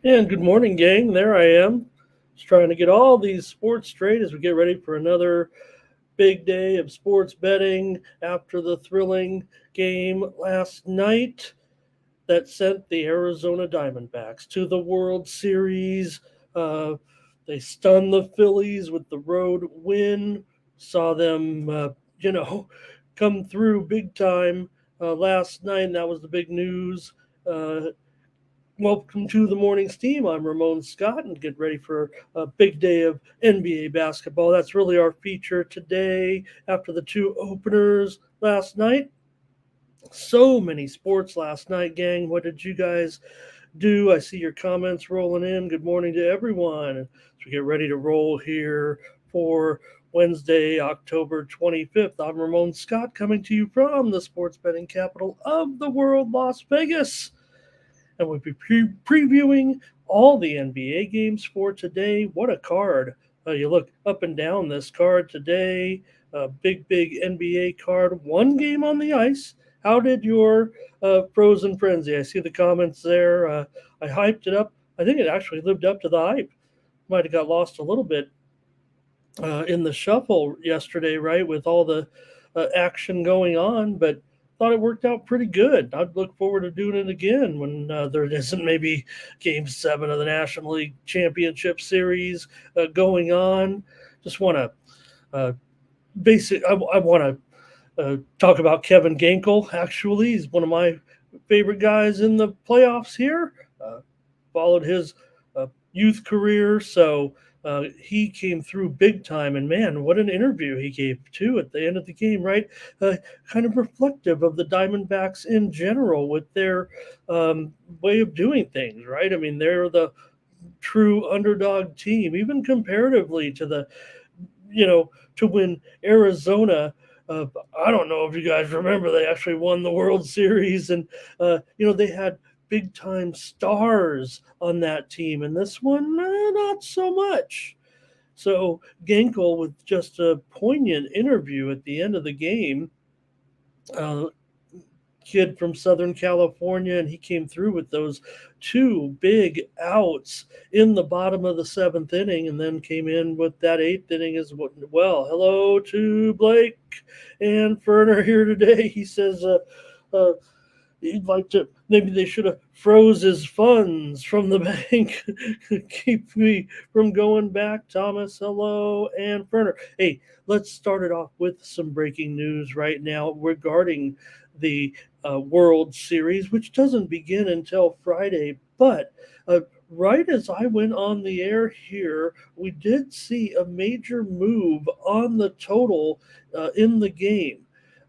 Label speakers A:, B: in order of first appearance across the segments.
A: And good morning, gang. There I am. Just trying to get all these sports straight as we get ready for another big day of sports betting after the thrilling game last night that sent the Arizona Diamondbacks to the World Series. Uh, they stunned the Phillies with the road win. Saw them, come through big time last night, and that was the big news. Uh, Welcome to the morning steam. I'm Ramon Scott, and get ready for a big day of NBA basketball. That's really our feature today after the two openers last night. So many sports last night, gang. What did you guys do? I see your comments rolling in. Good morning to everyone. As we get ready to roll here for Wednesday, October 25th. I'm Ramon Scott coming to you from the sports betting capital of the world, Las Vegas, and we'll be previewing all the NBA games for today. What a card! You look up and down this card today. Big NBA card. One game on the ice. How did your Frozen Frenzy? I see the comments there. I hyped it up. I think it actually lived up to the hype. Might have got lost a little bit in the shuffle yesterday, right, with all the action going on, but thought it worked out pretty good. I'd look forward to doing it again when there isn't maybe Game 7 of the National League Championship Series going on. Just want to uh, I want to talk about Kevin Gankle, actually. He's one of my favorite guys in the playoffs here. Followed his youth career, so he came through big time. And man, what an interview he gave too at the end of the game, right? Kind of reflective of the Diamondbacks in general with their way of doing things, right? I mean, they're the true underdog team, even comparatively to to win Arizona. I don't know if you guys remember, they actually won the World Series, and they had big time stars on that team, and this one, not so much. So Gankle, with just a poignant interview at the end of the game, uh, kid from Southern California, and he came through with those two big outs in the bottom of the seventh inning, and then came in with that eighth inning as well. Hello to Blake and Ferner here today. He says, uh, he'd like to, maybe they should have froze his funds from the bank. Keep me from going back. Thomas, hello, and Ferner. Hey, let's start it off with some breaking news right now regarding the World Series, which doesn't begin until Friday. But right as I went on the air here, we did see a major move on the total in the game.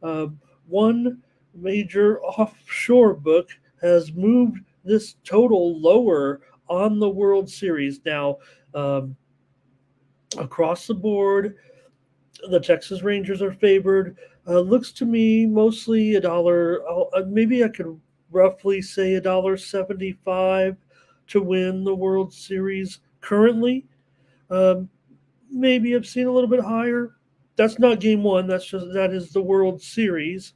A: Uh, One major offshore book has moved this total lower on the World Series. Now, um, across the board, the Texas Rangers are favored. Looks to me mostly a dollar. Maybe I could roughly say $1.75 to win the World Series currently. Um, Maybe I've seen a little bit higher. That's not game one. That is the World Series,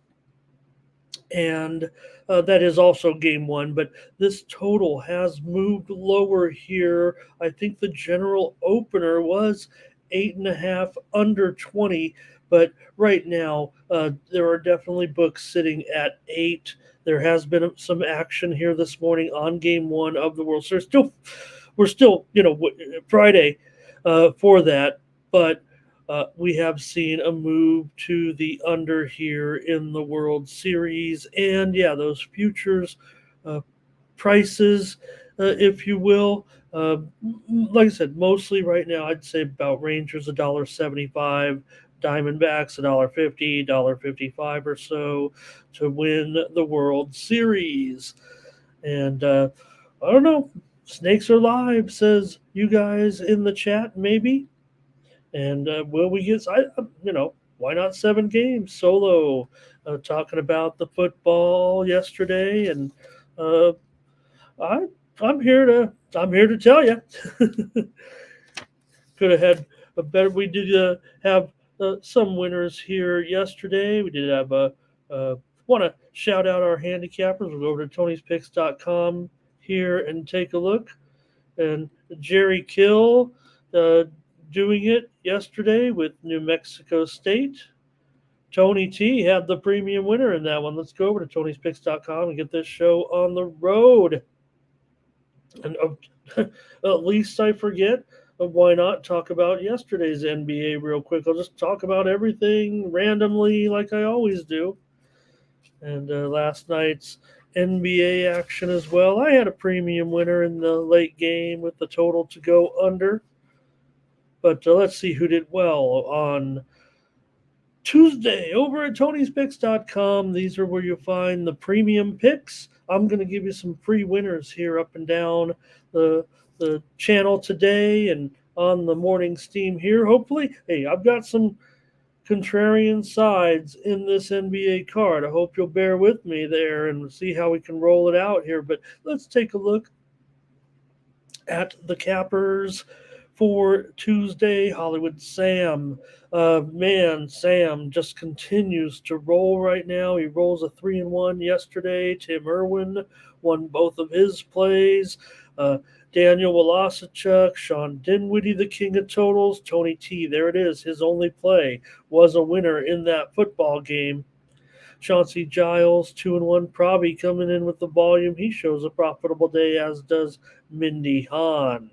A: and that is also game one. But this total has moved lower here. I think the general opener was 8.5 under 20, but right now there are definitely books sitting at 8. There has been some action here this morning on game one of the World Series. We're still, Friday for that, but we have seen a move to the under here in the World Series. And yeah, those futures uh, prices, if you will, like I said, mostly right now, I'd say about Rangers $1.75, Diamondbacks $1.50, $1.55 or so to win the World Series. And I don't know. Snakes are live, says you guys in the chat, maybe. And will we get, why not 7 games solo? Talking about the football yesterday, and uh, I I'm here to tell you, could have had a better. We did have some winners here yesterday. We did have a. Want to shout out our handicappers. We'll go over to Tony'sPicks.com here and take a look. and Jerry Kill uh, doing it yesterday with New Mexico State. Tony T had the premium winner in that one. Let's go over to Tony'sPicks.com and get this show on the road. And at least I forget. Why not talk about yesterday's NBA real quick? I'll just talk about everything randomly like I always do. And last night's NBA action as well. I had a premium winner in the late game with the total to go under. But let's see who did well on Tuesday over at Tony'sPicks.com. These are where you'll find the premium picks. I'm going to give you some free winners here up and down the channel today and on the morning steam here. Hopefully, hey, I've got some contrarian sides in this NBA card. I hope you'll bear with me there and see how we can roll it out here. But let's take a look at the cappers for Tuesday. Hollywood Sam. Sam just continues to roll right now. He rolls a 3-1 yesterday. Tim Irwin won both of his plays. Daniel Walasachuk, Sean Dinwiddie, the king of totals. Tony T, there it is. His only play was a winner in that football game. Chauncey Giles, 2-1. Probably coming in with the volume. He shows a profitable day, as does Mindy Hahn.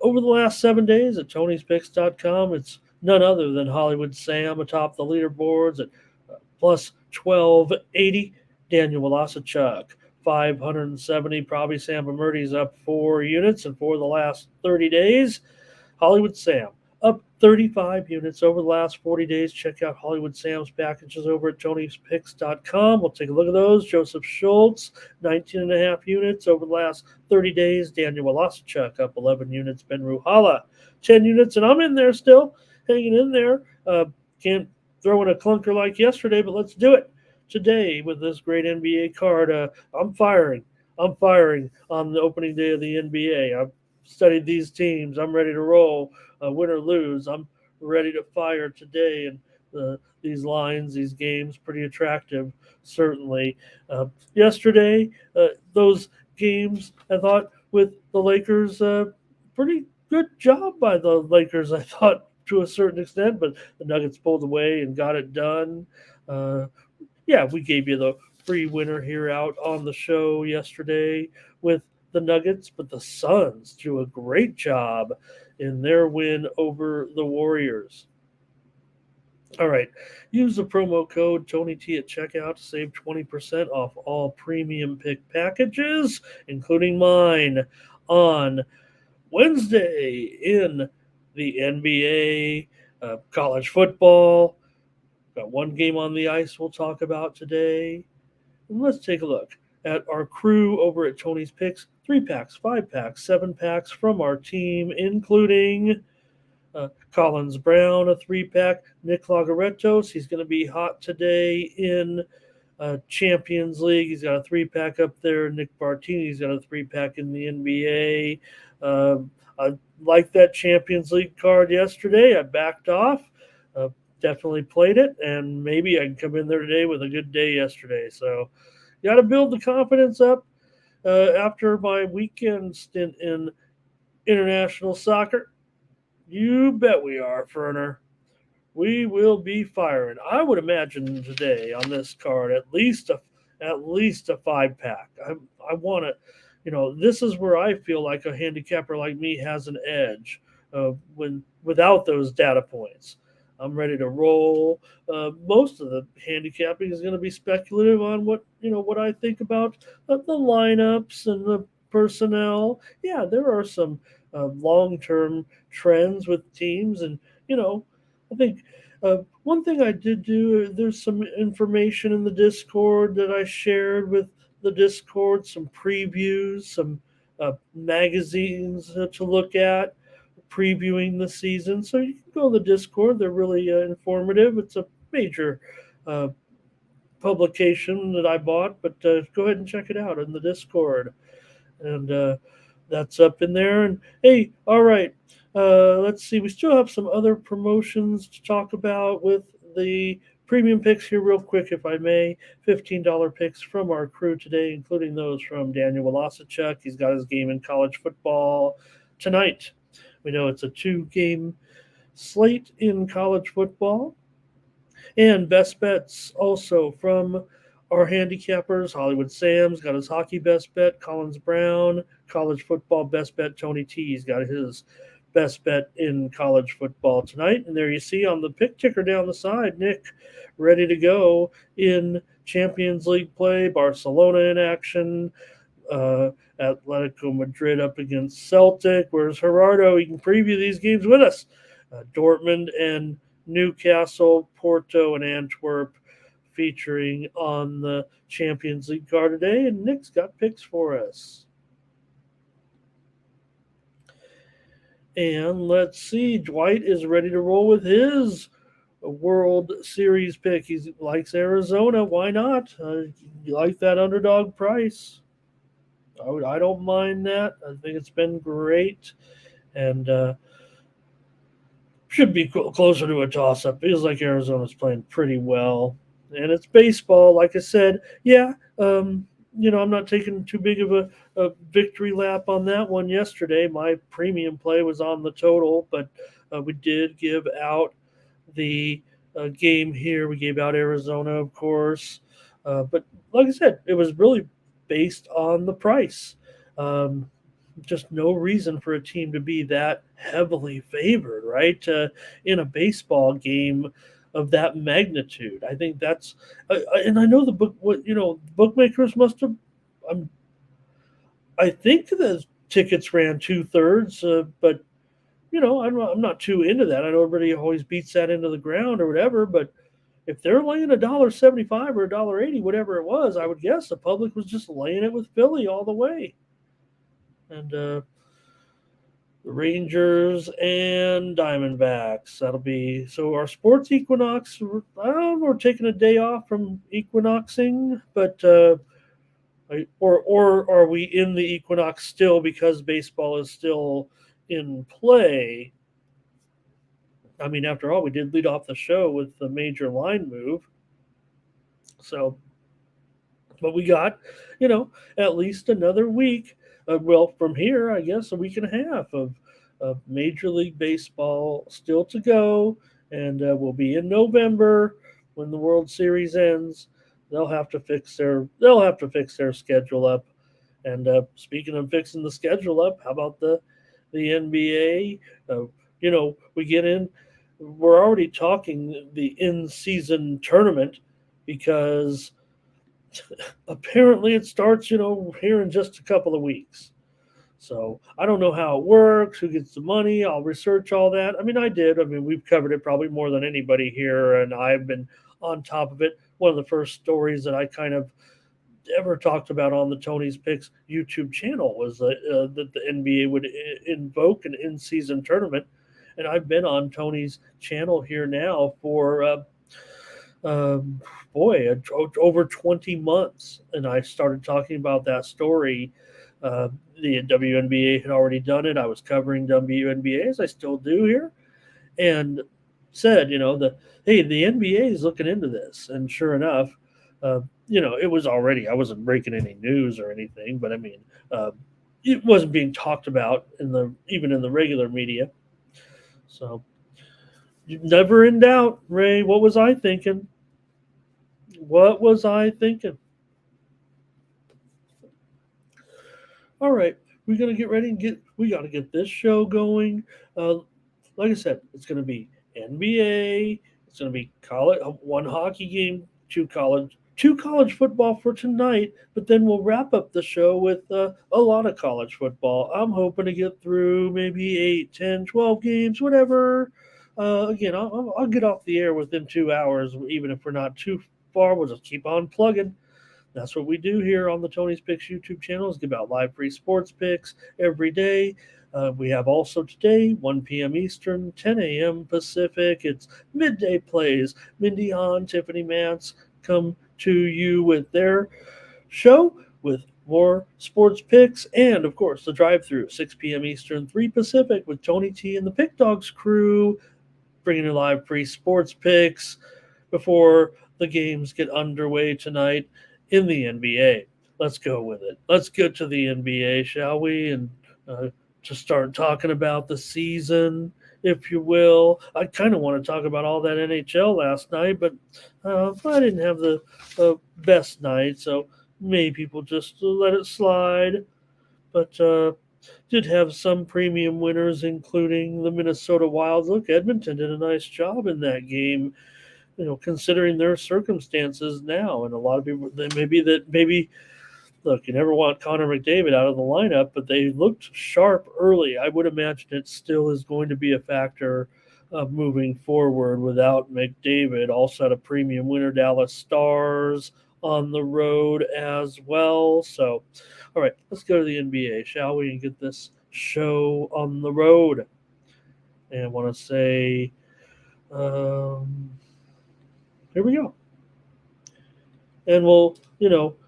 A: Over the last 7 days at Tony'sPicks.com, it's none other than Hollywood Sam atop the leaderboards at plus 1280. Daniel Walasachuk, 570. Probably Sam Murdy's up 4 units. And for the last 30 days, Hollywood Sam up 35 units over the last 40 days. Check out Hollywood Sam's packages over at Tony'sPicks.com. We'll take a look at those. Joseph Schultz, 19.5 units over the last 30 days. Daniel Walasachuk up 11 units. Ben Ruhala, 10 units. And I'm in there still, hanging in there. Can't throw in a clunker like yesterday, but let's do it today with this great NBA card. I'm firing on the opening day of the NBA. I've studied these teams. I'm ready to roll. Win or lose, I'm ready to fire today. And these lines, these games, pretty attractive, certainly. Yesterday, those games, I thought, with the Lakers, pretty good job by the Lakers, I thought, to a certain extent, but the Nuggets pulled away and got it done. We gave you the free winner here out on the show yesterday with the Nuggets, but the Suns do a great job in their win over the Warriors. All right, use the promo code TonyT at checkout to save 20% off all premium pick packages, including mine, on Wednesday in the NBA, college football. Got one game on the ice we'll talk about today. And let's take a look at our crew over at Tony's Picks. 3-packs, 5-packs, 7-packs from our team, including Collins Brown, a 3-pack. Nick Lagaretos, he's going to be hot today in Champions League. He's got a 3-pack up there. Nick Bartini's got a 3-pack in the NBA. I liked that Champions League card yesterday. I backed off. Definitely played it, and maybe I can come in there today with a good day yesterday. So you got to build the confidence up. After my weekend stint in international soccer, you bet we are, Ferner. We will be firing. I would imagine today on this card at least a 5-pack. I want to, this is where I feel like a handicapper like me has an edge when without those data points. I'm ready to roll. Most of the handicapping is going to be speculative on what I think about the lineups and the personnel. Yeah, there are some long-term trends with teams, and I think one thing I did do. There's some information in the Discord that I shared with the Discord, some previews, some magazines to look at, previewing the season. So you can go to the Discord. They're really informative. It's a major publication that I bought, but go ahead and check it out in the Discord. And that's up in there. And hey, all right, let's see. We still have some other promotions to talk about with the premium picks here real quick, if I may. $15 picks from our crew today, including those from Daniel Walasachuk. He's got his game in college football tonight. We know it's a 2-game slate in college football. And best bets also from our handicappers. Hollywood Sam's got his hockey best bet. Collins Brown, college football best bet. Tony T's got his best bet in college football tonight. And there you see on the pick ticker down the side, Nick ready to go in Champions League play. Barcelona in action. Atletico Madrid up against Celtic. Where's Gerardo? He can preview these games with us. Dortmund and Newcastle, Porto, and Antwerp featuring on the Champions League card today. And Nick's got picks for us. And let's see, Dwight is ready to roll with his World Series pick. He likes Arizona. Why not? You like that underdog price? I don't mind that. I think it's been great. And should be closer to a toss-up. Feels like Arizona's playing pretty well. And it's baseball, like I said. Yeah, I'm not taking too big of a victory lap on that one yesterday. My premium play was on the total, but we did give out the game here. We gave out Arizona, of course. But like I said, it was really based on the price. Just no reason for a team to be that heavily favored, right? In a baseball game of that magnitude. I think that's, and I know bookmakers must have. I think the tickets ran 2/3, but I'm not too into that. I know everybody always beats that into the ground or whatever, but if they're laying $1.75 or $1.80, whatever it was, I would guess the public was just laying it with Philly all the way. And the Rangers and Diamondbacks. That'll be so. Our sports equinox. We're taking a day off from equinoxing, but or are we in the equinox still because baseball is still in play? I mean, after all, we did lead off the show with the major line move. So, but we got, at least another week. From here, I guess a week and a half of Major League Baseball still to go, and we'll be in November when the World Series ends. They'll have to fix their schedule up. And speaking of fixing the schedule up, how about the NBA? We get in. We're already talking the in-season tournament because apparently it starts, here in just a couple of weeks. So I don't know how it works, who gets the money. I'll research all that. I mean, I did. I mean, we've covered it probably more than anybody here, and I've been on top of it. One of the first stories that I kind of ever talked about on the Tony's Picks YouTube channel was that the NBA would invoke an in-season tournament. And I've been on Tony's channel here now for over 20 months, and I started talking about that story. The WNBA had already done it. I was covering WNBA, as I still do here, and said, the NBA is looking into this. And sure enough, it was already, I wasn't breaking any news or anything, but I mean, it wasn't being talked about even in the regular media. So never in doubt, Ray. What was I thinking? What was I thinking? All right, we're gonna get ready and we got to get this show going. Like I said, it's gonna be NBA. It's gonna be college, one hockey game, two college football for tonight. But then we'll wrap up the show with a lot of college football. I'm hoping to get through maybe 8, 10, 12 games, whatever. Again, I'll get off the air within 2 hours, even if we're not too far. We'll just keep on plugging. That's what we do here on the Tony's Picks YouTube channel, is give out live free sports picks every day. We have also today, 1 p.m. Eastern, 10 a.m. Pacific. It's midday plays. Mindy Hahn, Tiffany Mance come to you with their show with more sports picks. And, of course, the drive-through, 6 p.m. Eastern, 3 Pacific, with Tony T and the Pick Dogs crew, bringing you live free sports picks. before the games get underway tonight in the NBA. Let's go with it. Let's get to the NBA, shall we? And just start talking about the season, if you will. I kind of want to talk about all that NHL last night, but I didn't have the best night, so maybe people just let it slide. But did have some premium winners, including the Minnesota Wild. Look, Edmonton did a nice job in that game, considering their circumstances now. And a lot of people, maybe look, you never want Connor McDavid out of the lineup, but they looked sharp early. I would imagine it still is going to be a factor moving forward without McDavid. Also had a premium winner, Dallas Stars, on the road as well. So, all right, let's go to the NBA, shall we, and get this show on the road. And I want to say, here we go. And we'll,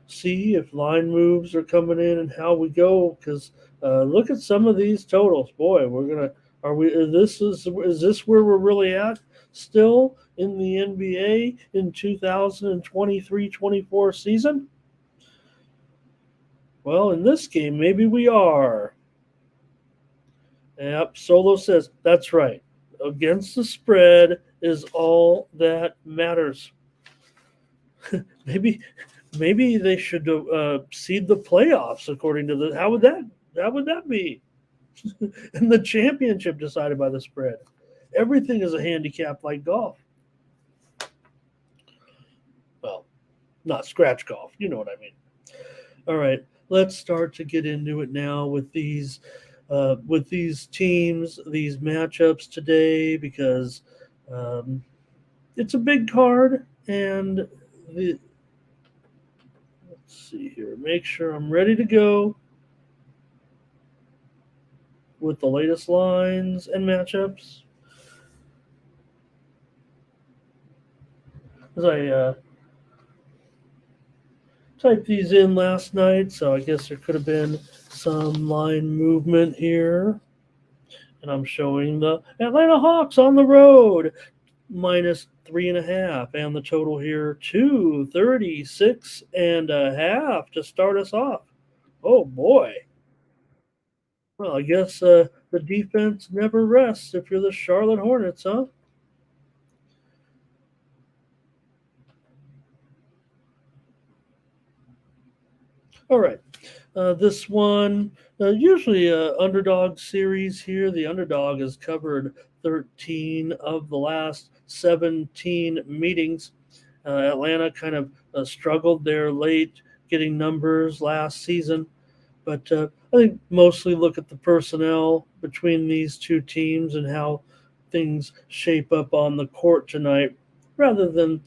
A: see if line moves are coming in and how we go. Because look at some of these totals. Boy, is this where we're really at still in the NBA in 2023-24 season? Well, in this game, maybe we are. Yep, Solo says, that's right. Against the spread is all that matters. maybe they should seed the playoffs according to how would that be? And the championship decided by the spread. Everything is a handicap like golf. Well, not scratch golf. You know what I mean. All right, let's start to get into it now with these teams, these matchups today, because it's a big card. And let's see here. Make sure I'm ready to go with the latest lines and matchups. As I typed these in last night, so I guess there could have been some line movement here. And I'm showing the Atlanta Hawks on the road, -3.5, and the total here 236.5 to start us off. Oh boy. Well, I guess the defense never rests if you're the Charlotte Hornets, huh? All right. This one, usually a underdog series here. The underdog has covered 13 of the last 17 meetings. Atlanta kind of struggled there late getting numbers last season. But I think mostly look at the personnel between these two teams and how things shape up on the court tonight rather than,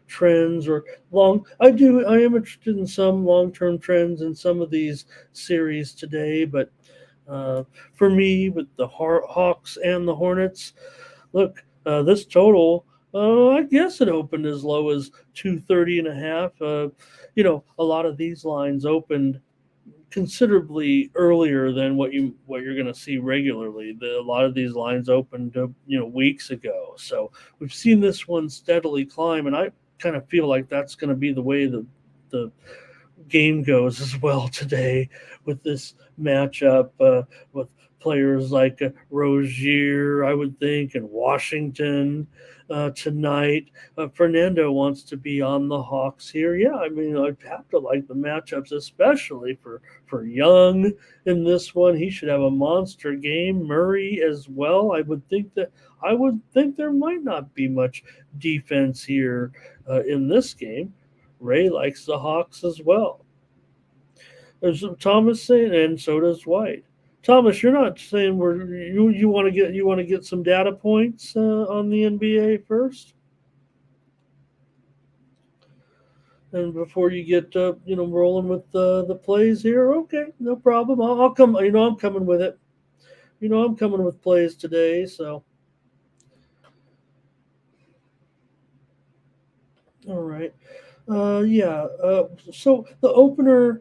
A: trends or I am interested in some long-term trends in some of these series today, but for me with the Hawks and the Hornets, look, this total, I guess it opened as low as 230.5. A lot of these lines opened considerably earlier than what you're going to see regularly. A lot of these lines opened weeks ago, so we've seen this one steadily climb, and I kind of feel like that's going to be the way the game goes as well today with this matchup with players like Rozier, I would think, and Washington tonight. Fernando wants to be on the Hawks here. Yeah, I mean, I'd have to like the matchups, especially for Young in this one. He should have a monster game. Murray as well. I would think there might not be much defense here in this game. Ray likes the Hawks as well. There's Thomas saying, and so does White. Thomas, you're not saying you want to get some data points on the NBA first, and before you get rolling with the plays here. Okay, no problem. I'll come. I'm coming with it. I'm coming with plays today. So, all right. So the opener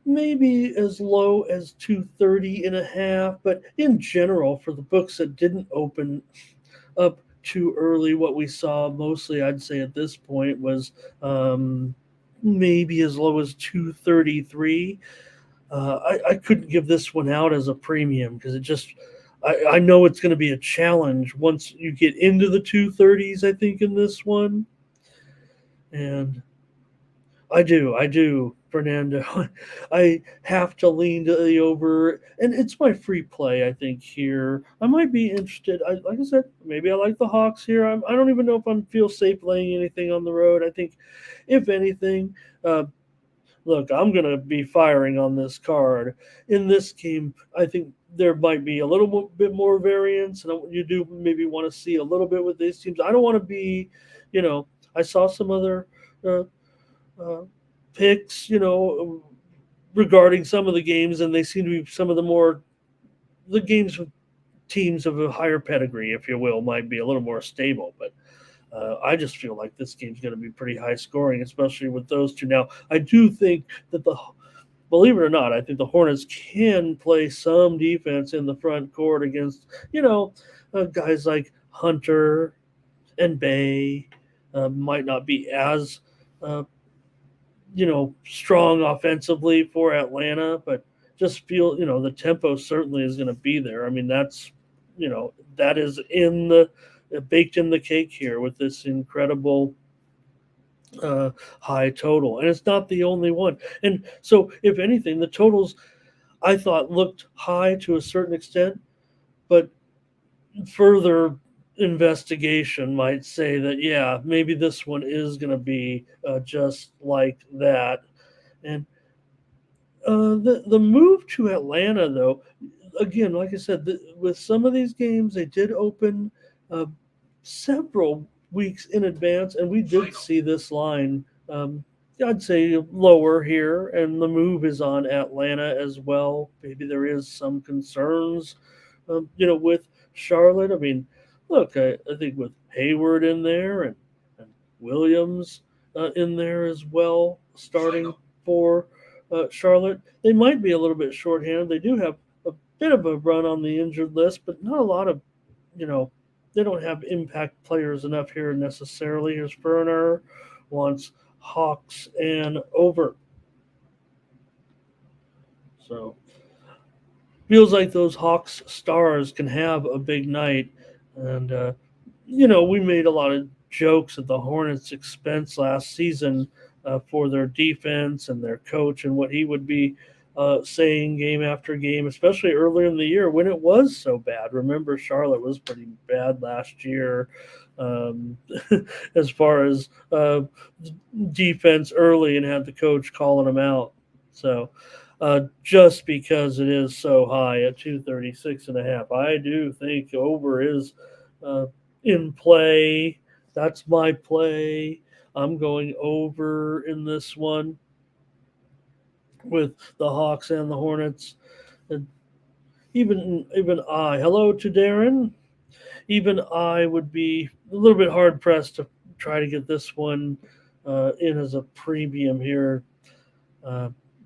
A: maybe as low as 230.5, but in general, for the books that didn't open up too early. What we saw mostly, I'd say at this point, was maybe as low as 233. I couldn't give this one out as a premium because I know it's going to be a challenge once you get into the 230s, I think, in this one. And I do, Fernando. I have to lean to the over, and it's my free play. I think here I might be interested. Like I said, maybe I like the Hawks here. I don't even know if I feel safe laying anything on the road. I think, if anything, look, I'm going to be firing on this card in this game. I think there might be a little bit more variance, and you do maybe want to see a little bit with these teams. I don't want to be, I saw some other. Uh, uh, Picks, regarding some of the games, and they seem to be some of the games with teams of a higher pedigree, if you will, might be a little more stable. But I just feel like this game's going to be pretty high scoring, especially with those two. Now, I do think that believe it or not, I think the Hornets can play some defense in the front court against, guys like Hunter and Bay. Might not be as uh, strong offensively for Atlanta, but just feel, the tempo certainly is going to be there. I mean, that is baked in the cake here with this incredible high total. And it's not the only one. And so, if anything, the totals I thought looked high to a certain extent, but further investigation might say that, yeah, maybe this one is going to be just like that. And the move to Atlanta, though, again, like I said, with some of these games, they did open uh, several weeks in advance, and we did see this line. I'd say lower here, and the move is on Atlanta as well. Maybe there is some concerns, with Charlotte. I mean, look, I think with Hayward in there and Williams in there as well, starting for Charlotte, they might be a little bit shorthanded. They do have a bit of a run on the injured list, but not a lot of, they don't have impact players enough here necessarily. Here's Ferner, wants Hawks and over. So feels like those Hawks stars can have a big night. And, we made a lot of jokes at the Hornets' expense last season for their defense and their coach and what he would be saying game after game, especially earlier in the year when it was so bad. Remember, Charlotte was pretty bad last year um, as far as defense early and had the coach calling them out. So, just because it is so high at 236.5. I do think over is in play. That's my play. I'm going over in this one with the Hawks and the Hornets. And even I, hello to Darren. Even I would be a little bit hard pressed to try to get this one in as a premium here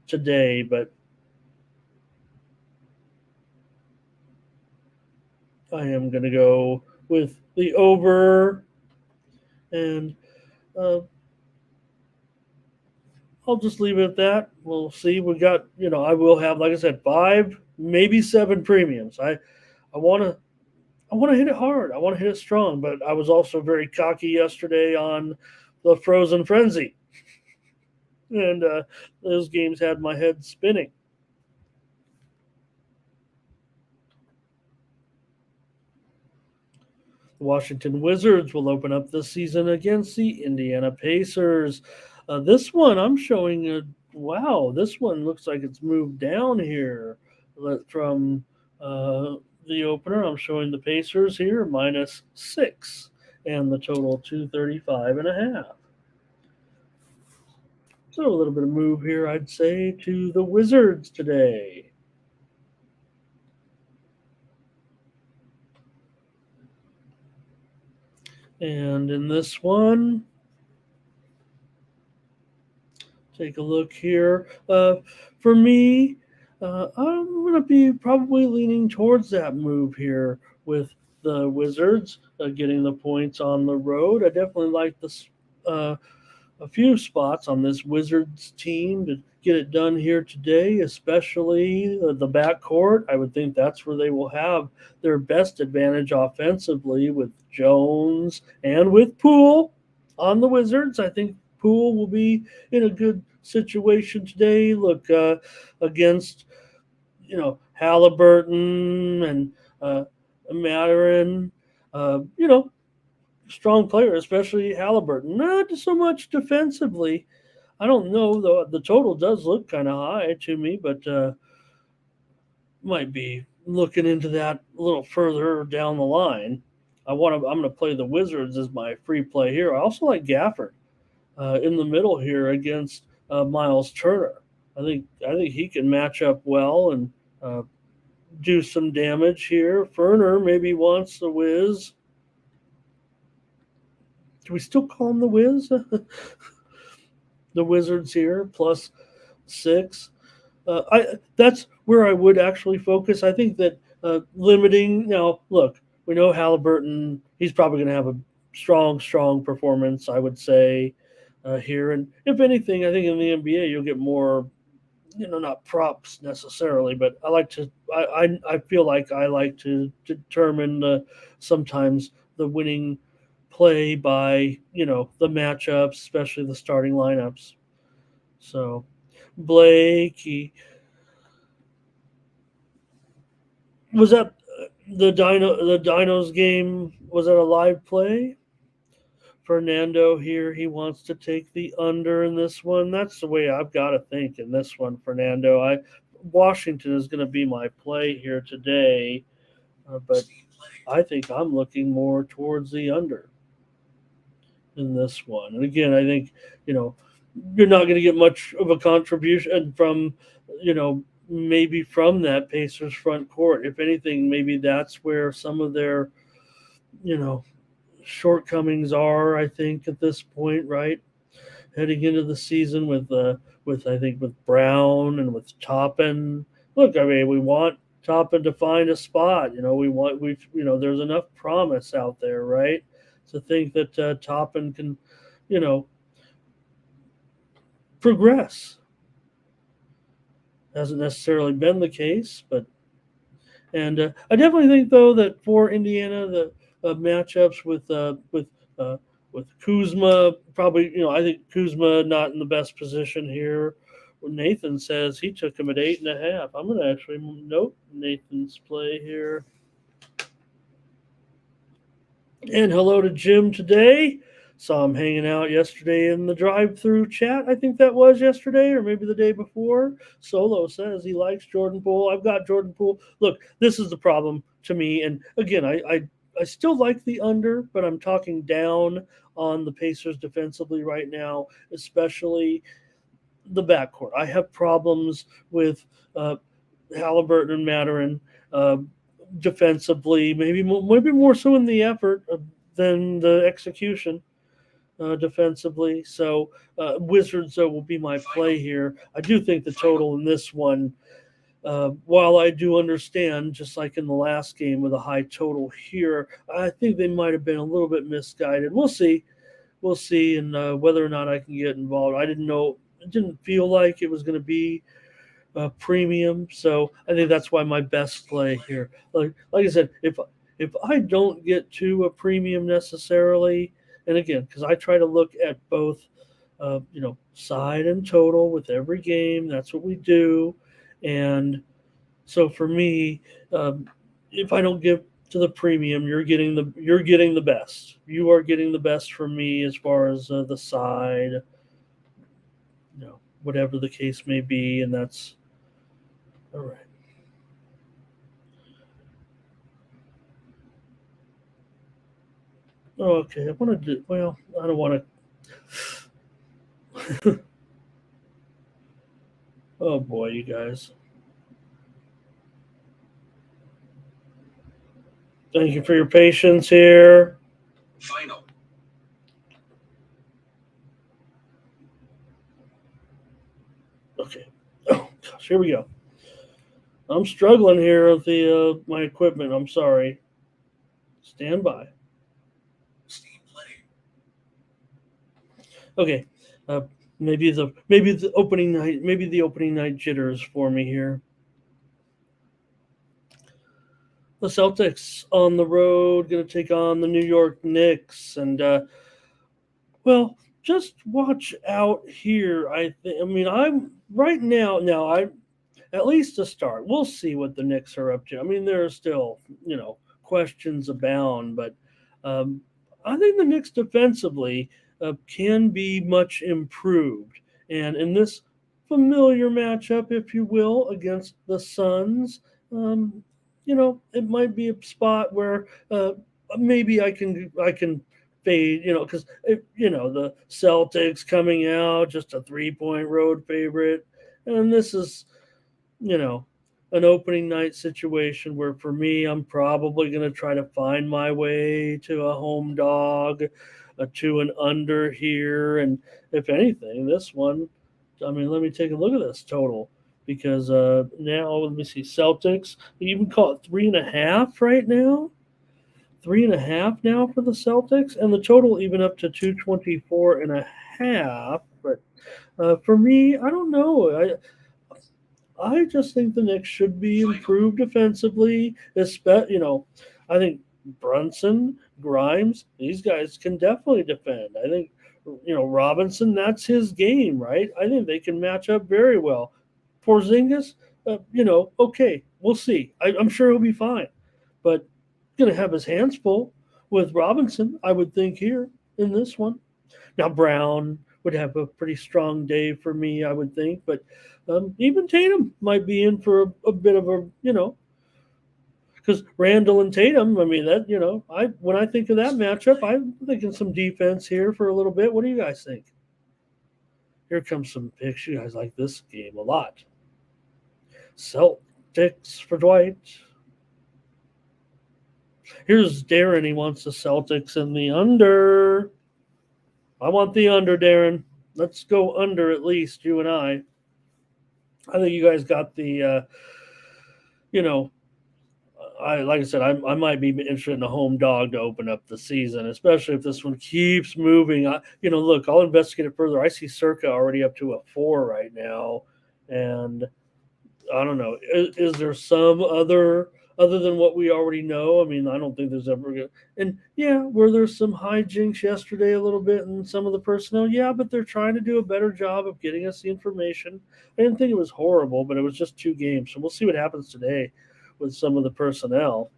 A: today, but I am going to go with the over, and uh, I'll just leave it at that. We'll see. We got, I will have, like I said, 5, maybe 7 premiums. I want to. I want to hit it hard. I want to hit it strong, but I was also very cocky yesterday on the Frozen Frenzy, and those games had my head spinning. The Washington Wizards will open up this season against the Indiana Pacers. This one I'm showing. Wow, this one looks like it's moved down here from the opener. I'm showing the Pacers here -6, and the total 235.5. So a little bit of move here, I'd say, to the Wizards today. And in this one, take a look here. For me, I'm going to be probably leaning towards that move here with the Wizards getting the points on the road. I definitely like this a few spots on this Wizards team to get it done here today, especially the backcourt. I would think that's where they will have their best advantage offensively with Jones and with Poole on the Wizards. I think Poole will be in a good situation today. Look, against Halliburton and Mathurin, strong player, especially Halliburton. Not so much defensively. I don't know though. The total does look kind of high to me, but might be looking into that a little further down the line. I'm going to play the Wizards as my free play here. I also like Gafford in the middle here against Miles Turner. I think he can match up well and do some damage here. Ferner maybe wants the Wiz. Do we still call him the Wiz? The Wizards here +6. That's where I would actually focus. I think that limiting. Now, look, we know Halliburton. He's probably going to have a strong performance. I would say here, and if anything, I think in the NBA you'll get more. Not props necessarily, but I feel like I like to determine sometimes the winning play by the matchups, especially the starting lineups. So Blake, was that the Dinos game? Was that a live play? Fernando here, he wants to take the under in this one. That's the way I've got to think in this one, Fernando. Washington is going to be my play here today, but I think I'm looking more towards the under in this one. And again, I think, you're not going to get much of a contribution from, maybe from that Pacers front court. If anything, maybe that's where some of their, shortcomings are, I think, at this point, right? Heading into the season with Brown and with Toppin. Look, I mean, we want Toppin to find a spot. There's enough promise out there, right? To think that Toppin can, progress. Hasn't necessarily been the case, but I definitely think though that for Indiana the matchups with Kuzma, probably I think Kuzma not in the best position here. Nathan says he took him at 8.5. I'm going to actually note Nathan's play here. And hello to Jim today. Saw him hanging out yesterday in the drive-through chat. I think that was yesterday or maybe the day before. Solo says he likes Jordan Poole. I've got Jordan Poole. Look, this is the problem to me. And again, I still like the under, but I'm talking down on the Pacers defensively right now, especially the backcourt. I have problems with Halliburton and Mathurin defensively, maybe more so in the effort than the execution defensively. So Wizards will be my play here. I do think the total in this one, while I do understand, just like in the last game with a high total here, I think they might have been a little bit misguided. We'll see, and whether or not I can get involved. I didn't know. It didn't feel like it was going to be premium, so I think that's why my best play here. Like I said, if I don't get to a premium necessarily, and again, because I try to look at both, side and total with every game. That's what we do, and so for me, if I don't get to the premium, you're getting the best. You are getting the best for me as far as the side, whatever the case may be, and that's all right. Oh, okay, I want to do well. I don't want to. Oh boy, you guys. Thank you for your patience here.
B: Final.
A: Okay. Oh gosh, here we go. I'm struggling here with the my equipment. I'm sorry. Stand by. Okay. Maybe the opening night jitters for me here. The Celtics on the road going to take on the New York Knicks, and well, just watch out here. I'm right now. Now, I at least to start. We'll see what the Knicks are up to. I mean, there are still questions abound, but um, I think the Knicks defensively can be much improved, and in this familiar matchup, if you will, against the Suns. Um, it might be a spot where maybe I can fade, because the Celtics coming out just a 3-point road favorite, and this is you know an opening night situation where for me I'm probably going to try to find my way to a home dog, to an under here, and if anything, this one. I mean, let me take a look at this total because now let me see. Celtics, you even call it 3.5 right now. 3.5 now for the Celtics, and the total even up to 224.5. But for me, I don't know. I just think the Knicks should be improved defensively. I think Brunson, Grimes, these guys can definitely defend. I think Robinson, that's his game, right? I think they can match up very well. Porzingis, okay, we'll see. I'm sure he'll be fine, but going to have his hands full with Robinson, I would think, here in this one. Now, Brown would have a pretty strong day for me, I would think, but even Tatum might be in for a bit of because Randall and Tatum, I mean, when I think of that matchup, I'm thinking some defense here for a little bit. What do you guys think? Here comes some picks. You guys like this game a lot. Celtics for Dwight. Here's Darren. He wants the Celtics in the under. I want the under, Darren. Let's go under at least, you and I. I think you guys got the, like I said, I might be interested in a home dog to open up the season, especially if this one keeps moving. Look, I'll investigate it further. I see Circa already up to a 4 right now, and I don't know. Is there some other than what we already know? I mean, I don't think there's ever going. And yeah, were there some hijinks yesterday a little bit in some of the personnel? Yeah, but they're trying to do a better job of getting us the information. I didn't think it was horrible, but it was just 2 games, so we'll see what happens today with some of the personnel.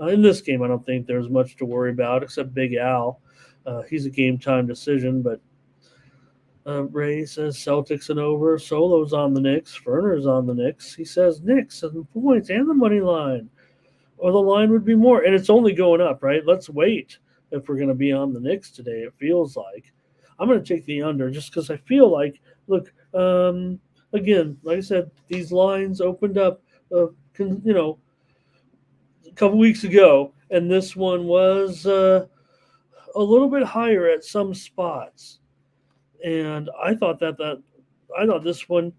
A: In this game, I don't think there's much to worry about except Big Al. He's a game time decision, but Ray says Celtics and over. Solo's on the Knicks. Ferner's on the Knicks. He says Knicks and points and the money line. Or the line would be more. And it's only going up, right? Let's wait if we're going to be on the Knicks today, it feels like. I'm going to take the under just because I feel like, look, again, like I said, these lines opened up, a couple weeks ago, and this one was a little bit higher at some spots. And I thought this one,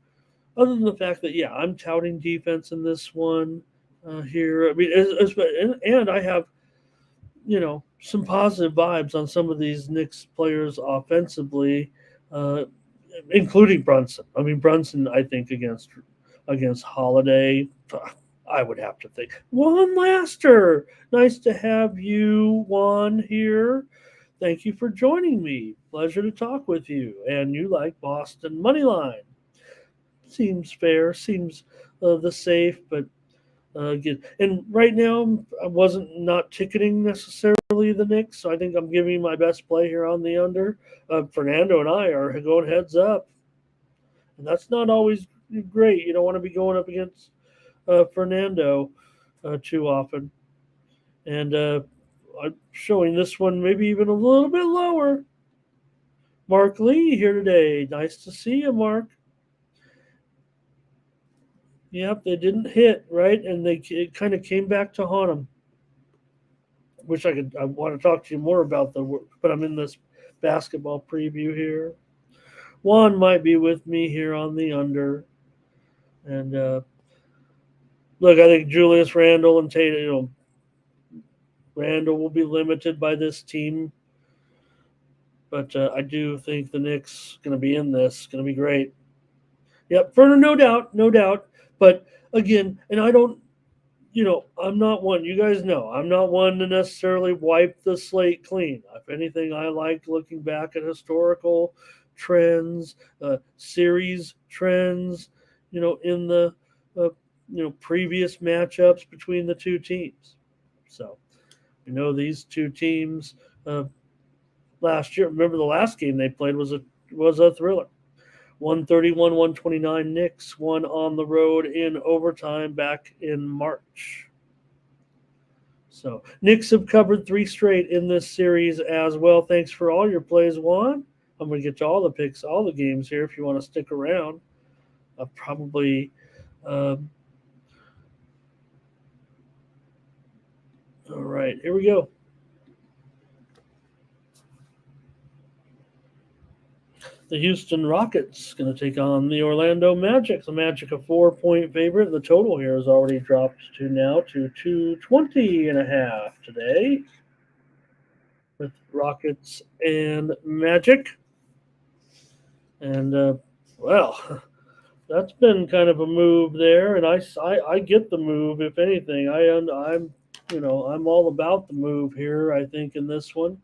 A: other than the fact that, yeah, I'm touting defense in this one here. I mean, and I have, some positive vibes on some of these Knicks players offensively, including Brunson. I mean, Brunson, I think, against Holiday, I would have to think. Juan Laster, nice to have you, Juan, here. Thank you for joining me. Pleasure to talk with you. And you like Boston Moneyline. Seems fair, seems the safe, but good. And right now, I wasn't not ticketing necessarily the Knicks, so I think I'm giving my best play here on the under. Fernando and I are going heads up. And that's not always great. You don't want to be going up against Fernando too often. And I'm showing this one maybe even a little bit lower. Mark Lee here today. Nice to see you, Mark. Yep, they didn't hit, right? And it kind of came back to haunt them. I want to talk to you more about but I'm in this basketball preview here. Juan might be with me here on the under. And look, I think Julius Randle and Tatum, Randall will be limited by this team, but I do think the Knicks going to be in this. Going to be great. Yep, for no doubt, no doubt. But again, and I don't, I'm not one. You guys know I'm not one to necessarily wipe the slate clean. If anything, I like looking back at historical trends, series trends. In the previous matchups between the two teams. So these two teams last year. Remember the last game they played was a thriller. 131-129 Knicks won on the road in overtime back in March. So Knicks have covered 3 straight in this series as well. Thanks for all your plays, Juan. I'm going to get to all the picks, all the games here if you want to stick around. I'll probably all right, here we go. The Houston Rockets going to take on the Orlando Magic. The Magic a 4-point favorite. The total here has already dropped to 220.5 today with Rockets and Magic. And that's been kind of a move there, and I get the move. If anything, I'm all about the move here. I think in this one.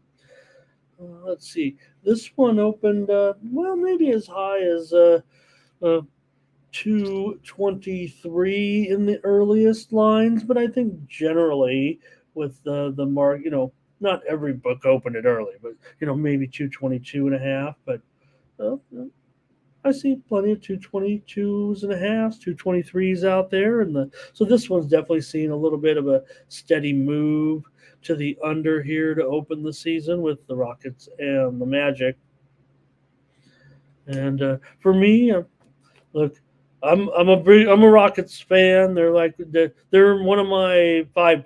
A: Let's see. This one opened, maybe as high as 223 in the earliest lines, but I think generally with the mark, not every book opened it early, but maybe 222.5. But I see plenty of 222.5s, 223s out there, so this one's definitely seen a little bit of a steady move to the under here to open the season with the Rockets and the Magic. And for me, look, I'm a Rockets fan. They're one of my 5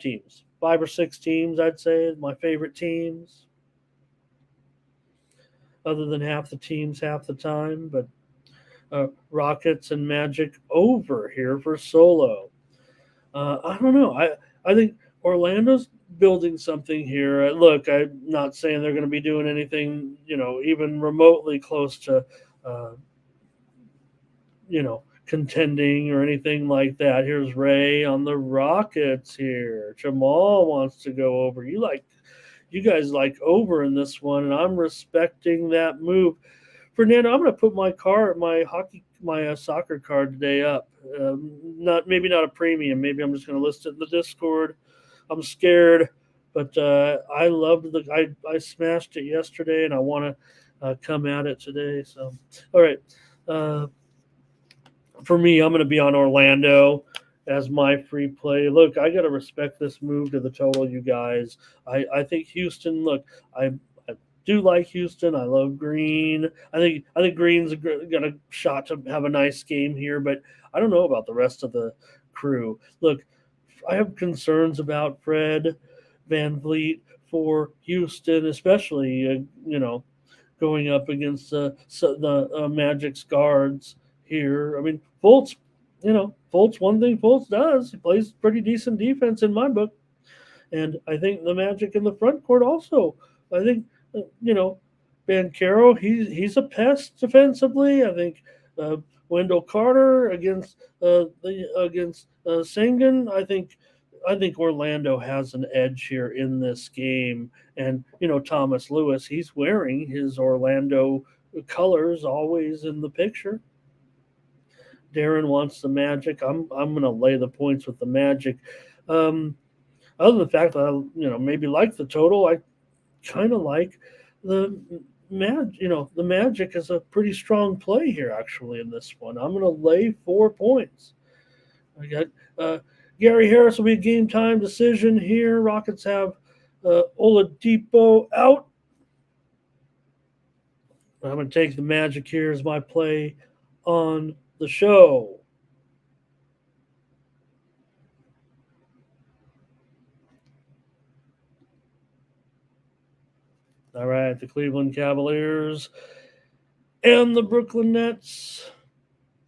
A: or 6 teams. I'd say my favorite teams, other than half the teams half the time. But Rockets and Magic over here for solo. I don't know. I think Orlando's building something here. Look, I'm not saying they're going to be doing anything, even remotely close to, contending or anything like that. Here's Ray on the Rockets here. Jamal wants to go over. You guys like over in this one, and I'm respecting that move. Fernando, I'm going to put my soccer card today up. Maybe not a premium. Maybe I'm just going to list it in the Discord. I'm scared, but I loved I smashed it yesterday, and I want to come at it today. So, all right. For me, I'm going to be on Orlando as my free play. Look, I got to respect this move to the total, you guys. I think Houston. Look, I do like Houston. I love Green. I think Green's got a shot to have a nice game here, but I don't know about the rest of the crew. Look, I have concerns about Fred VanVleet for Houston, especially going up against the Magic's guards here. I mean, Fultz. Fultz. One thing Fultz does, he plays pretty decent defense in my book, and I think the Magic in the front court also. I think. Banchero, he's a pest defensively. I think Wendell Carter against Sengun. I think Orlando has an edge here in this game, and Thomas Lewis, he's wearing his Orlando colors always in the picture. Darren wants the Magic. I'm going to lay the points with the Magic. Other than the fact that I maybe like the total, I kind of like the Magic is a pretty strong play here actually in this one. I'm going to lay 4 points. I got Gary Harris will be a game time decision here. Rockets have Oladipo out. I'm going to take the Magic here as my play on the show. All right, the Cleveland Cavaliers and the Brooklyn Nets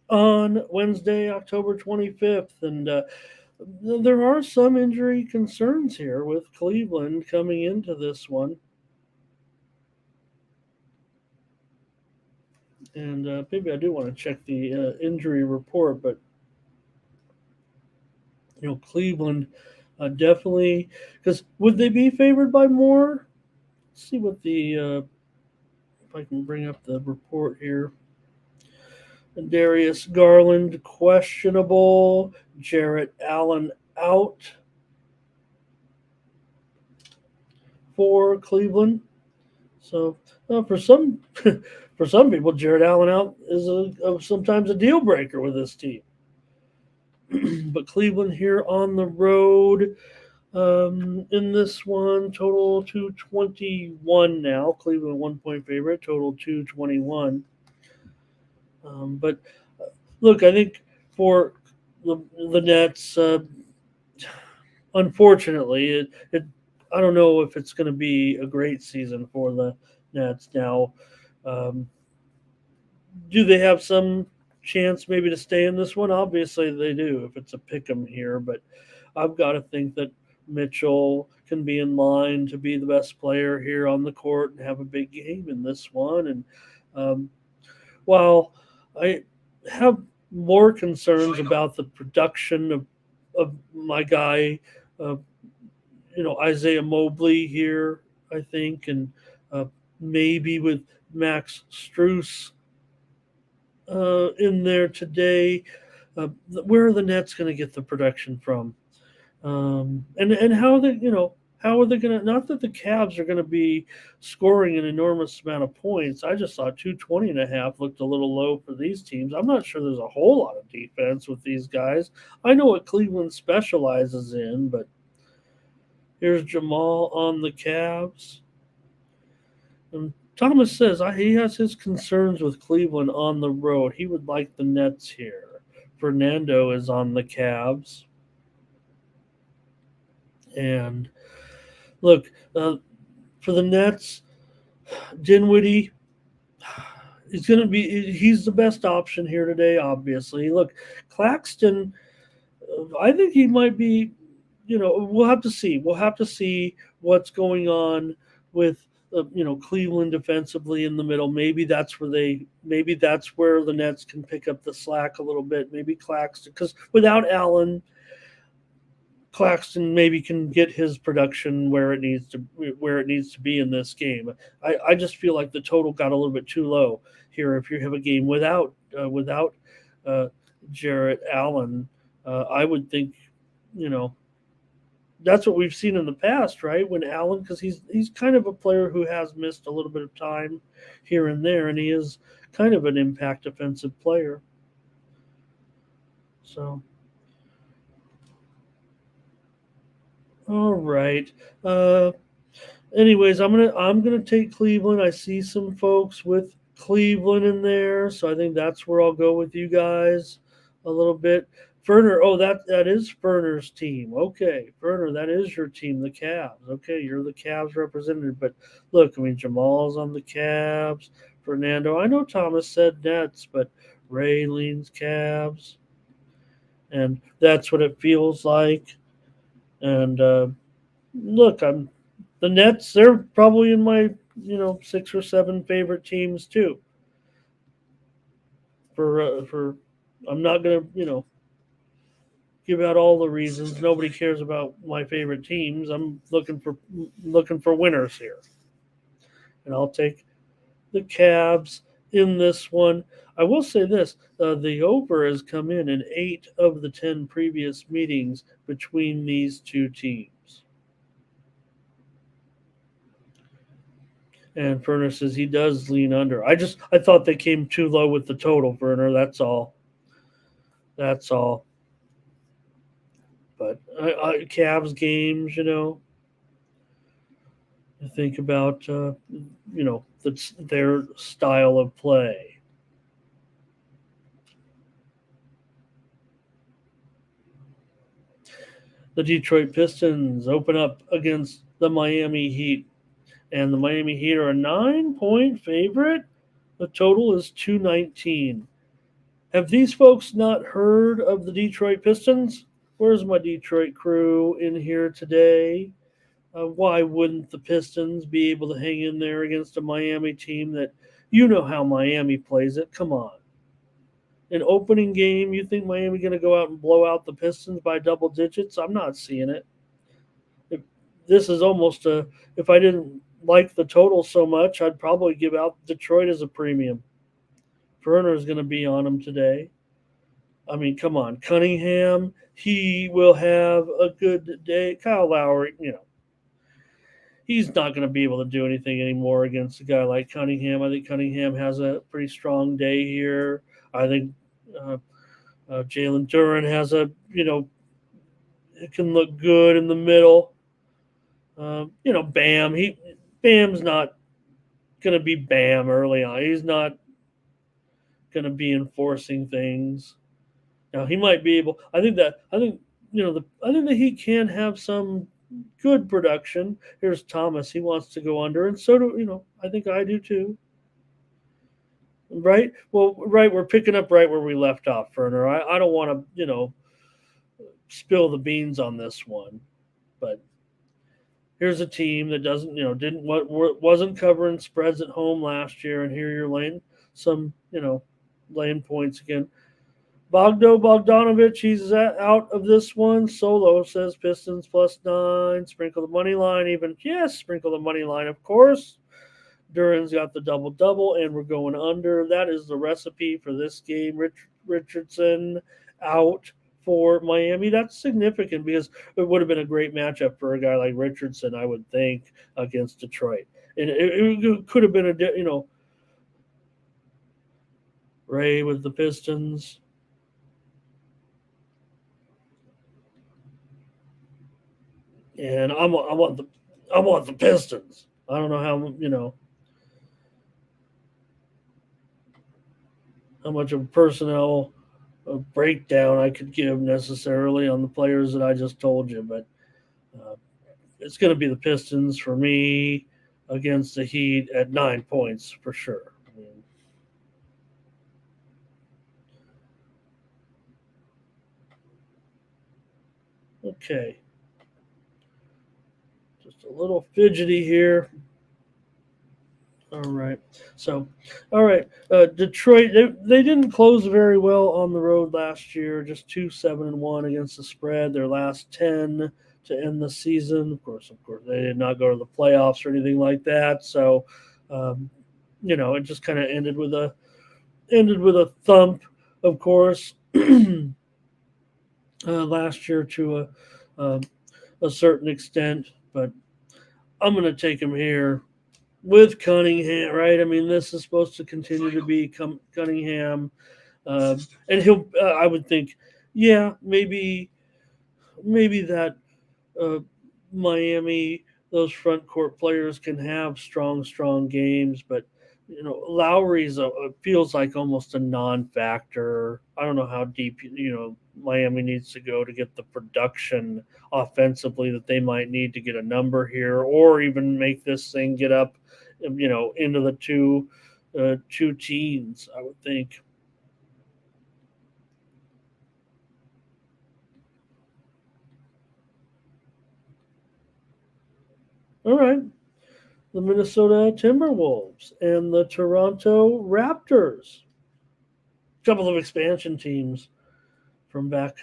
A: on Wednesday, October 25th. And there are some injury concerns here with Cleveland coming into this one. And maybe I do want to check the injury report, but Cleveland definitely, because would they be favored by more? Let's see what if I can bring up the report here. Darius Garland questionable, Jarrett Allen out for Cleveland. So for some for some people, Jarrett Allen out is sometimes a deal breaker with this team. But Cleveland here on the road in this one, total 221 now. Cleveland 1 point favorite, total 221. But look, I think for the Nets, unfortunately, I don't know if it's going to be a great season for the Nets now. Do they have some chance maybe to stay in this one? Obviously, they do if it's a pick 'em here. But I've got to think that Mitchell can be in line to be the best player here on the court and have a big game in this one. And while I have more concerns about the production of my guy, Isaiah Mobley here, I think, and maybe with Max Strus in there today. Where are the Nets going to get the production from? And how are they going to? Not that the Cavs are going to be scoring an enormous amount of points. I just thought 220.5 looked a little low for these teams. I'm not sure there's a whole lot of defense with these guys. I know what Cleveland specializes in, but here's Jamal on the Cavs. And Thomas says he has his concerns with Cleveland on the road. He would like the Nets here. Fernando is on the Cavs. And look, for the Nets, Dinwiddie, he's the best option here today, obviously. Look, Claxton, I think he might be, we'll have to see. We'll have to see what's going on with Cleveland defensively in the middle. Maybe that's where the Nets can pick up the slack a little bit. Maybe Claxton, because without Allen, Claxton maybe can get his production where it needs to be in this game. I just feel like the total got a little bit too low here. If you have a game without Jarrett Allen, I would think, that's what we've seen in the past, right? When Allen, because he's kind of a player who has missed a little bit of time here and there, and he is kind of an impact offensive player. So, all right. Anyways, I'm gonna take Cleveland. I see some folks with Cleveland in there, so I think that's where I'll go with you guys a little bit. Ferner, that is Ferner's team. Okay, Ferner, that is your team, the Cavs. Okay, you're the Cavs representative. But look, I mean, Jamal's on the Cavs. Fernando, I know Thomas said Nets, but Ray leans Cavs. And that's what it feels like. And look, the Nets, they're probably in my 6 or 7 favorite teams too. For I'm not gonna give out all the reasons. Nobody cares about my favorite teams. I'm looking for winners here, and I'll take the Cavs in this one. I will say this: the over has come in 8 of the 10 previous meetings between these two teams. And Ferner says he does lean under. I thought they came too low with the total, Ferner. That's all. But Cavs games, I think about their style of play. The Detroit Pistons open up against the Miami Heat, and the Miami Heat are a 9-point favorite. The total is 219. Have these folks not heard of the Detroit Pistons? Where's my Detroit crew in here today? Why wouldn't the Pistons be able to hang in there against a Miami team that you know how Miami plays it? Come on. An opening game, you think Miami going to go out and blow out the Pistons by double digits? I'm not seeing it. If, this is almost a, if I didn't like the total so much, I'd probably give out Detroit as a premium. Verner is going to be on them today. I mean, come on. Cunningham, he will have a good day. Kyle Lowry, he's not going to be able to do anything anymore against a guy like Cunningham. I think Cunningham has a pretty strong day here. I think Jalen Duren has it can look good in the middle. Bam's not going to be Bam early on. He's not going to be enforcing things. Now he might be able. I think that he can have some good production. Here's Thomas. He wants to go under, and so do I think I do too. Right? Well, right. We're picking up right where we left off, Ferner. I don't want to spill the beans on this one, but here's a team that wasn't covering spreads at home last year, and here you're laying laying points again. Bogdanovich, he's out of this one. Solo says Pistons +9. Sprinkle the money line. Sprinkle the money line, of course. Duran's got the double-double, and we're going under. That is the recipe for this game. Richardson out for Miami. That's significant because it would have been a great matchup for a guy like Richardson, I would think, against Detroit. And it could have been Ray with the Pistons. And I want the Pistons. I don't know how much of a personnel breakdown I could give necessarily on the players that I just told you, but it's going to be the Pistons for me against the Heat at 9 points for sure. Okay. Just a little fidgety here. All right. Detroit, they didn't close very well on the road last year, just 2-7-1 against the spread. Their last 10 to end the season. Of course, they did not go to the playoffs or anything like that. So, it just kind of ended with a thump, of course, last year to a certain extent. But I'm going to take him here with Cunningham, right? I mean, this is supposed to continue to be Cunningham. And he'll, I would think, maybe that Miami, those front court players can have strong games, but Lowry's feels like almost a non-factor. I don't know how deep Miami needs to go to get the production offensively that they might need to get a number here, or even make this thing get up, into the two teens. I would think. All right. The Minnesota Timberwolves and the Toronto Raptors. A couple of expansion teams from back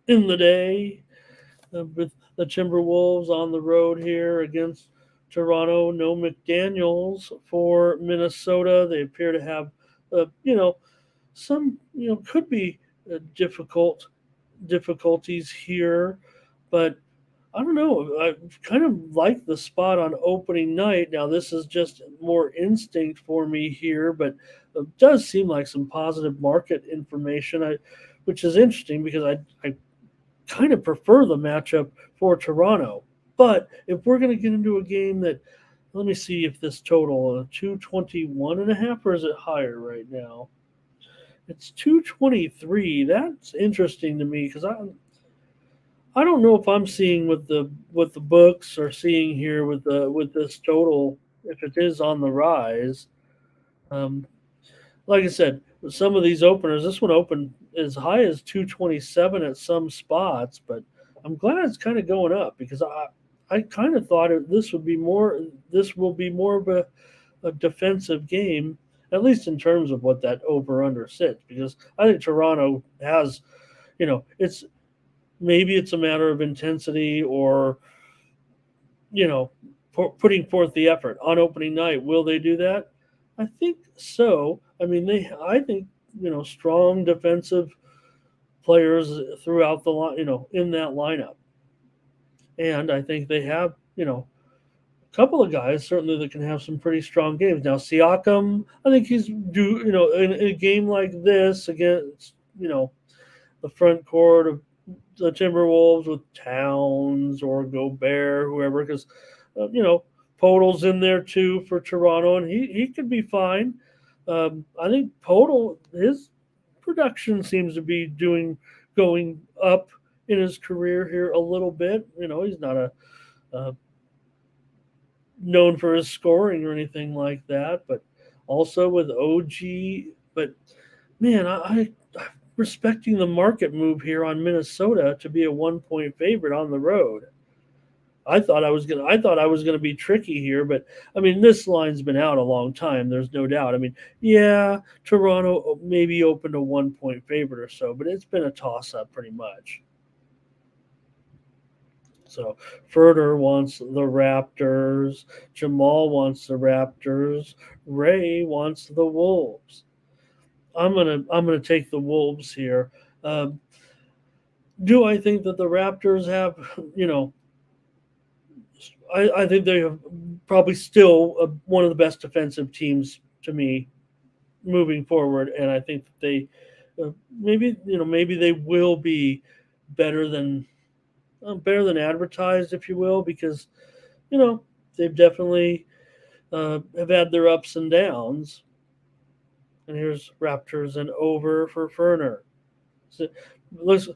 A: in the day, with the Timberwolves on the road here against Toronto. No McDaniels for Minnesota. They appear to have, some, could be difficulties here, but I don't know. I kind of like the spot on opening night. Now, this is just more instinct for me here, but it does seem like some positive market information, which is interesting because I kind of prefer the matchup for Toronto. But if we're going to get into a game that, let me see if this total 221.5, or is it higher right now? It's 223. That's interesting to me because I don't know if I'm seeing with the books or seeing here with this total if it is on the rise. Like I said, some of these openers. This one opened as high as 227 at some spots, but I'm glad it's kind of going up because I kind of thought this would be more. This will be more of a defensive game, at least in terms of what that over under sits. Because I think Toronto has, it's maybe it's a matter of intensity or putting forth the effort on opening night. Will they do that? I think so. I mean, I think strong defensive players throughout the line, in that lineup, and I think they have a couple of guys certainly that can have some pretty strong games. Now Siakam, I think he's due. In a game like this against the front court of the Timberwolves with Towns or Gobert, whoever, because Podol's in there too for Toronto, and he could be fine. I think Podol, his production seems to be going up in his career here a little bit. He's not a known for his scoring or anything like that, but also with OG. But man, I'm respecting the market move here on Minnesota to be a 1-point favorite on the road. I thought I was gonna be tricky here, but I mean this line's been out a long time. There's no doubt. I mean, yeah, Toronto maybe opened a 1-point favorite or so, but it's been a toss up pretty much. So Furter wants the Raptors. Jamal wants the Raptors. Ray wants the Wolves. I'm gonna take the Wolves here. Do I think that the Raptors have I think they are probably still one of the best defensive teams to me moving forward, and I think that they maybe they will be better than advertised, if you will, because they've definitely have had their ups and downs. And here's Raptors and over for Ferner. So, looks,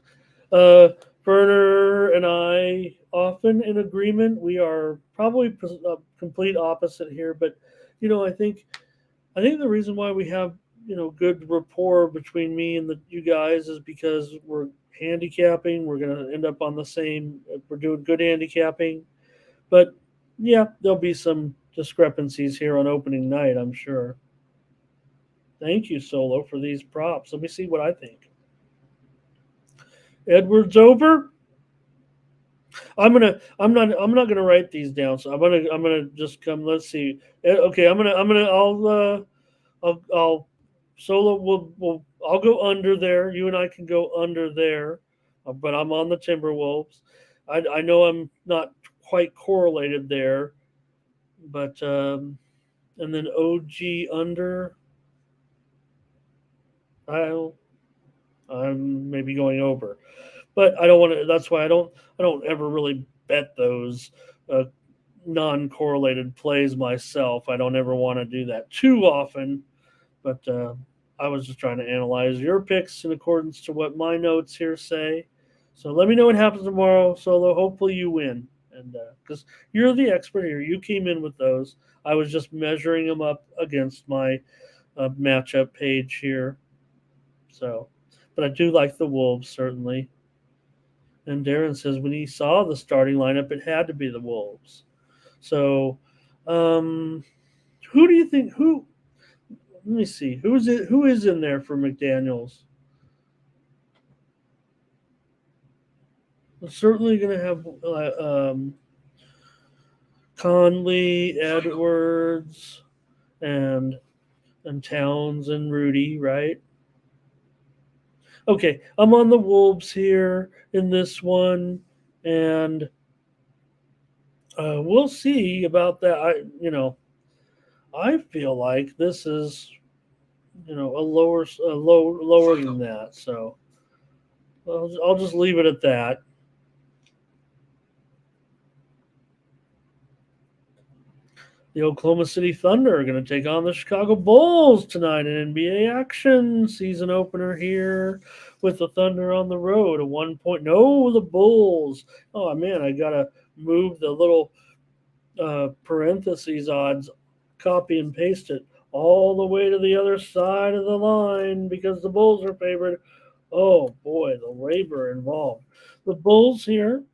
A: Ferner and I often in agreement. We are probably a complete opposite here, but I think the reason why we have good rapport between me and you guys is because we're handicapping. We're going to end up on the same. We're doing good handicapping, but yeah, there'll be some discrepancies here on opening night, I'm sure. Thank you, Solo, for these props. Let me see what I think. Edwards over. I'm not gonna write these down. So I'm gonna just come. Let's see. Okay, I'll Solo. I'll go under there. You and I can go under there, but I'm on the Timberwolves. I know I'm not quite correlated there, but and then OG under. I'm maybe going over, but I don't want to. That's why I don't ever really bet those non-correlated plays myself. I don't ever want to do that too often, but I was just trying to analyze your picks in accordance to what my notes here say. So let me know what happens tomorrow, Solo. Hopefully you win, and because you're the expert here, you came in with those. I was just measuring them up against my matchup page here. So, but I do like the Wolves, certainly. And Darren says when he saw the starting lineup, it had to be the Wolves. So, who do you think? Let me see. Who is in there for McDaniels? We're certainly going to have Conley, Edwards, and Towns and Rudy, right? Okay, I'm on the Wolves here in this one, and we'll see about that. I feel like this is, lower than that. So I'll just leave it at that. The Oklahoma City Thunder are going to take on the Chicago Bulls tonight in NBA action. Season opener here with the Thunder on the road. A 1 point. No, the Bulls. Oh, man, I got to move the little parentheses odds, copy and paste it all the way to the other side of the line because the Bulls are favored. Oh boy, the labor involved. The Bulls here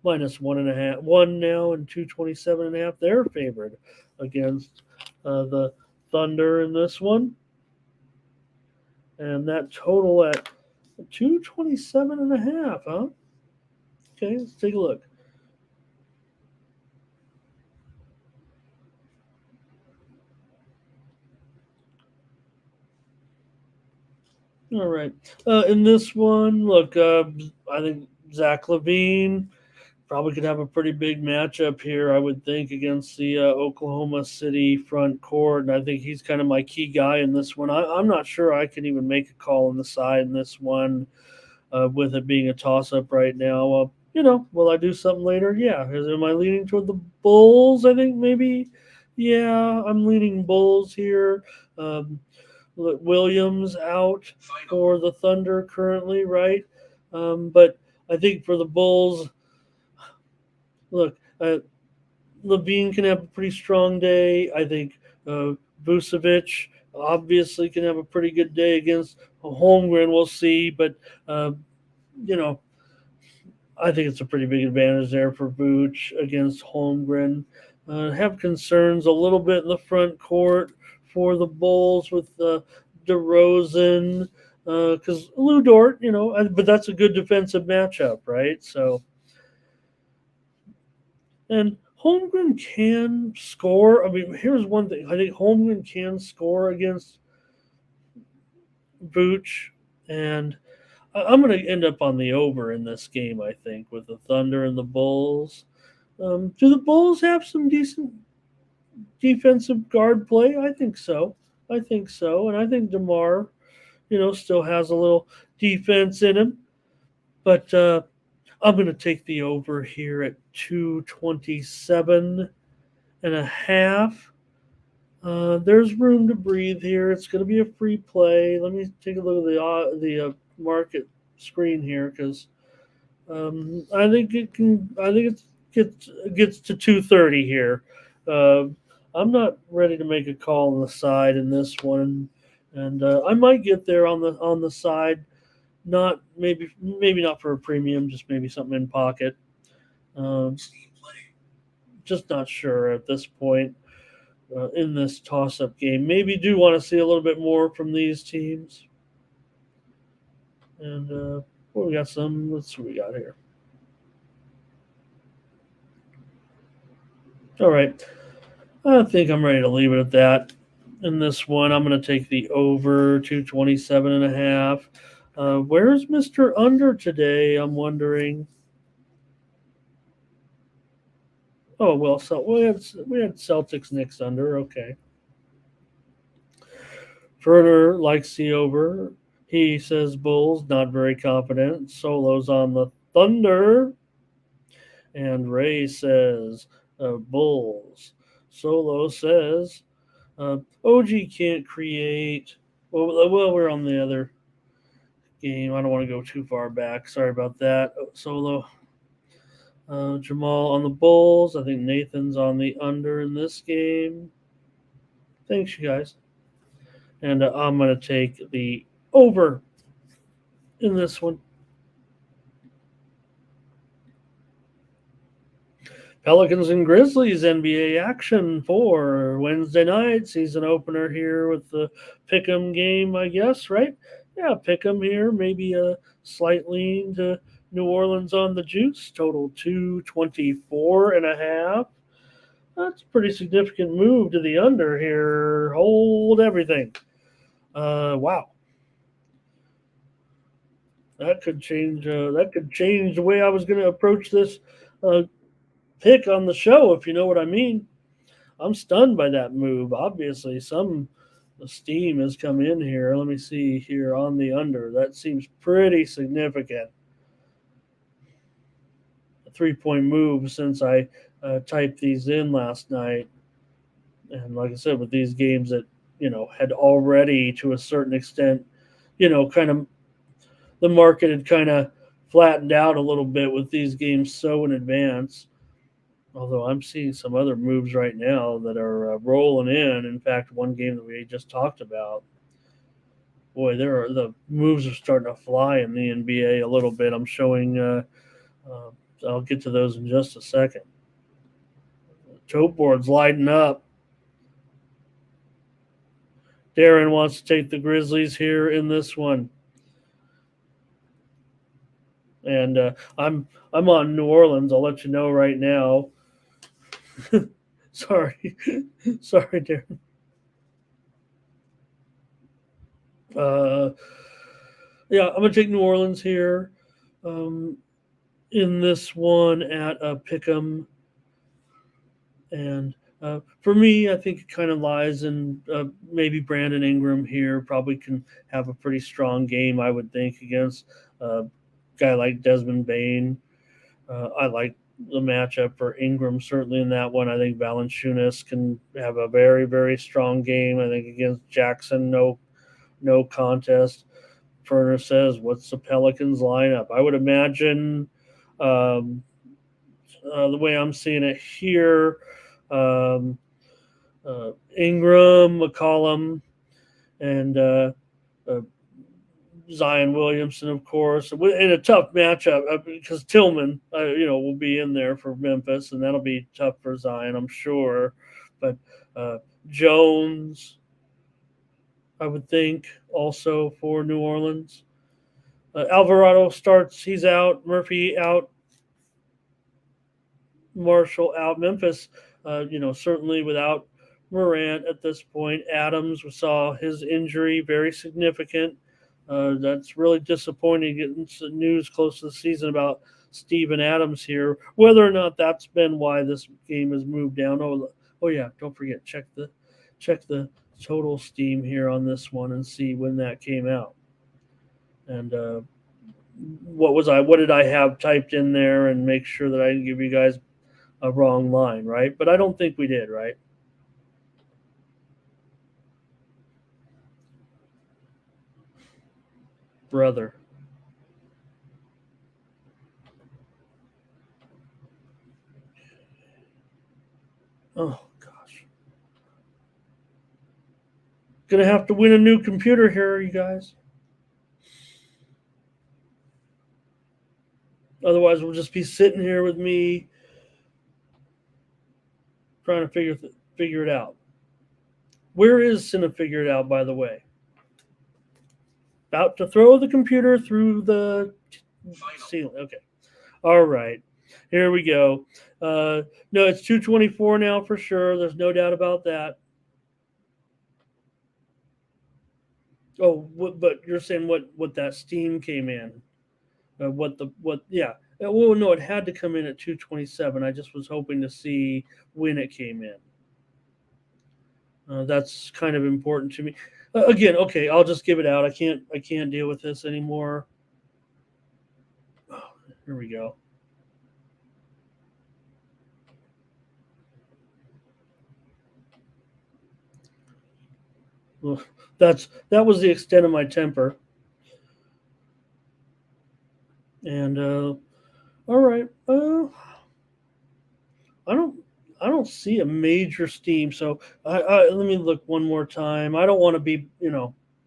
A: minus 1.5, one now and 227.5. They're favored against the Thunder in this one, and that total at 227.5. Huh? Okay, let's take a look. All right. In this one, look, I think Zach LaVine probably could have a pretty big matchup here, I would think, against the Oklahoma City front court. And I think he's kind of my key guy in this one. I'm not sure I can even make a call on the side in this one with it being a toss up right now. Will I do something later? Yeah. Am I leaning toward the Bulls? I think maybe. Yeah, I'm leaning Bulls here. Um, Williams out for the Thunder currently, right? But I think for the Bulls, look, Levine can have a pretty strong day. I think Vucevic obviously can have a pretty good day against Holmgren. We'll see, but uh, you know, I think it's a pretty big advantage there for Vooch against Holmgren. Have concerns a little bit in the front court for the Bulls with DeRozan because Lou Dort, but that's a good defensive matchup, right? So, and Holmgren can score. I mean, here's one thing: I think Holmgren can score against Vooch, and I'm going to end up on the over in this game. I think with the Thunder and the Bulls. Do the Bulls have some decent defensive guard play? I think so. I think so, and I think DeMar, still has a little defense in him. But I'm going to take the over here at 227.5. There's room to breathe here. It's going to be a free play. Let me take a look at the market screen here because I think it can. I think gets to 230 here. Uh, I'm not ready to make a call on the side in this one, and I might get there on the side. Not maybe not for a premium, just maybe something in pocket. Um, just not sure at this point in this toss-up game. Maybe do want to see a little bit more from these teams. And we got some. Let's see what we got here. All right. I think I'm ready to leave it at that. In this one, I'm going to take the over 227.5. Where's Mr. Under today? I'm wondering. Oh, well, so we had Celtics Knicks under. Okay. Further likes the over. He says Bulls, not very confident. Solo's on the Thunder. And Ray says Bulls. Solo says OG can't create. Well, we're on the other game. I don't want to go too far back. Sorry about that. Solo. Jamal on the Bulls. I think Nathan's on the under in this game. Thanks, you guys. And I'm going to take the over in this one. Pelicans and Grizzlies NBA action for Wednesday night season opener here with the Pick'em game, I guess, right? Yeah, Pick'em here. Maybe a slight lean to New Orleans on the juice. Total 224.5. That's a pretty significant move to the under here. Hold everything. Wow. That could change. That could change the way I was going to approach this pick on the show, if you know what I mean. I'm stunned by that move. Obviously, some steam has come in here. Let me see here on the under. That seems pretty significant. A 3-point move since I typed these in last night. And like I said, with these games that, had already to a certain extent, kind of the market had kind of flattened out a little bit with these games so in advance. Although I'm seeing some other moves right now that are rolling in. In fact, one game that we just talked about, boy, the moves are starting to fly in the NBA a little bit. I'm showing. Uh, I'll get to those in just a second. Choke board's lighting up. Darren wants to take the Grizzlies here in this one, and I'm on New Orleans. I'll let you know right now. Sorry, sorry, Darren. Uh, yeah, I'm gonna take New Orleans here um, in this one at Pick'em, and for me, I think it kind of lies in maybe Brandon Ingram here. Probably can have a pretty strong game, I would think, against a guy like Desmond Bain. I like the matchup for Ingram certainly in that one. I think Valanciunas can have a very, very strong game. I think against Jackson, no contest. Ferner says, "What's the Pelicans lineup?" I would imagine um, the way I'm seeing it here, um, Ingram, McCollum, and uh, Zion Williamson, of course, in a tough matchup because Tillman, will be in there for Memphis, and that'll be tough for Zion, I'm sure. But Jones, I would think, also for New Orleans. Alvarado starts; he's out. Murphy out. Marshall out. Memphis, certainly without Morant at this point. Adams, we saw his injury, very significant. That's really disappointing getting some news close to the season about Steven Adams here. Whether or not that's been why this game has moved down. Oh yeah, don't forget check the total steam here on this one and see when that came out. And what did I have typed in there and make sure that I didn't give you guys a wrong line, right? But I don't think we did, right? Brother. Oh gosh. Gonna have to win a new computer here, you guys. Otherwise, we'll just be sitting here with me trying to figure it out. Where is Cine Figure It Out, by the way? About to throw the computer through the ceiling. Okay. All right. Here we go. No, it's 224 now for sure. There's no doubt about that. Oh, but you're saying what that steam came in? Yeah. Well, no, it had to come in at 227. I just was hoping to see when it came in. That's kind of important to me. Again, okay, I'll just give it out. I can't deal with this anymore. Oh, here we go. Ugh, that was the extent of my temper. And all right, I don't I don't see a major steam. So let me look one more time. I don't want to be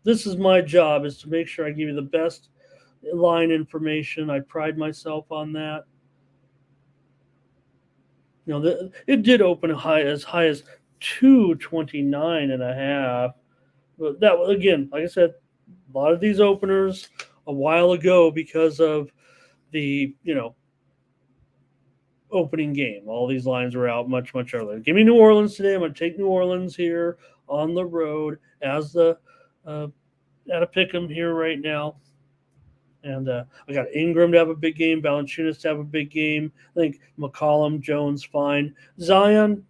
A: this is my job is to make sure I give you the best line information. I pride myself on that. It did open as high as 229 and a half. But that again, like I said, a lot of these openers a while ago because of the opening game. All these lines were out much much earlier. Give me New Orleans today. I'm going to take New Orleans here on the road as the at a pick 'em here right now. And I got Ingram to have a big game, Valanciunas to have a big game. I think McCollum, Jones, fine. Zion,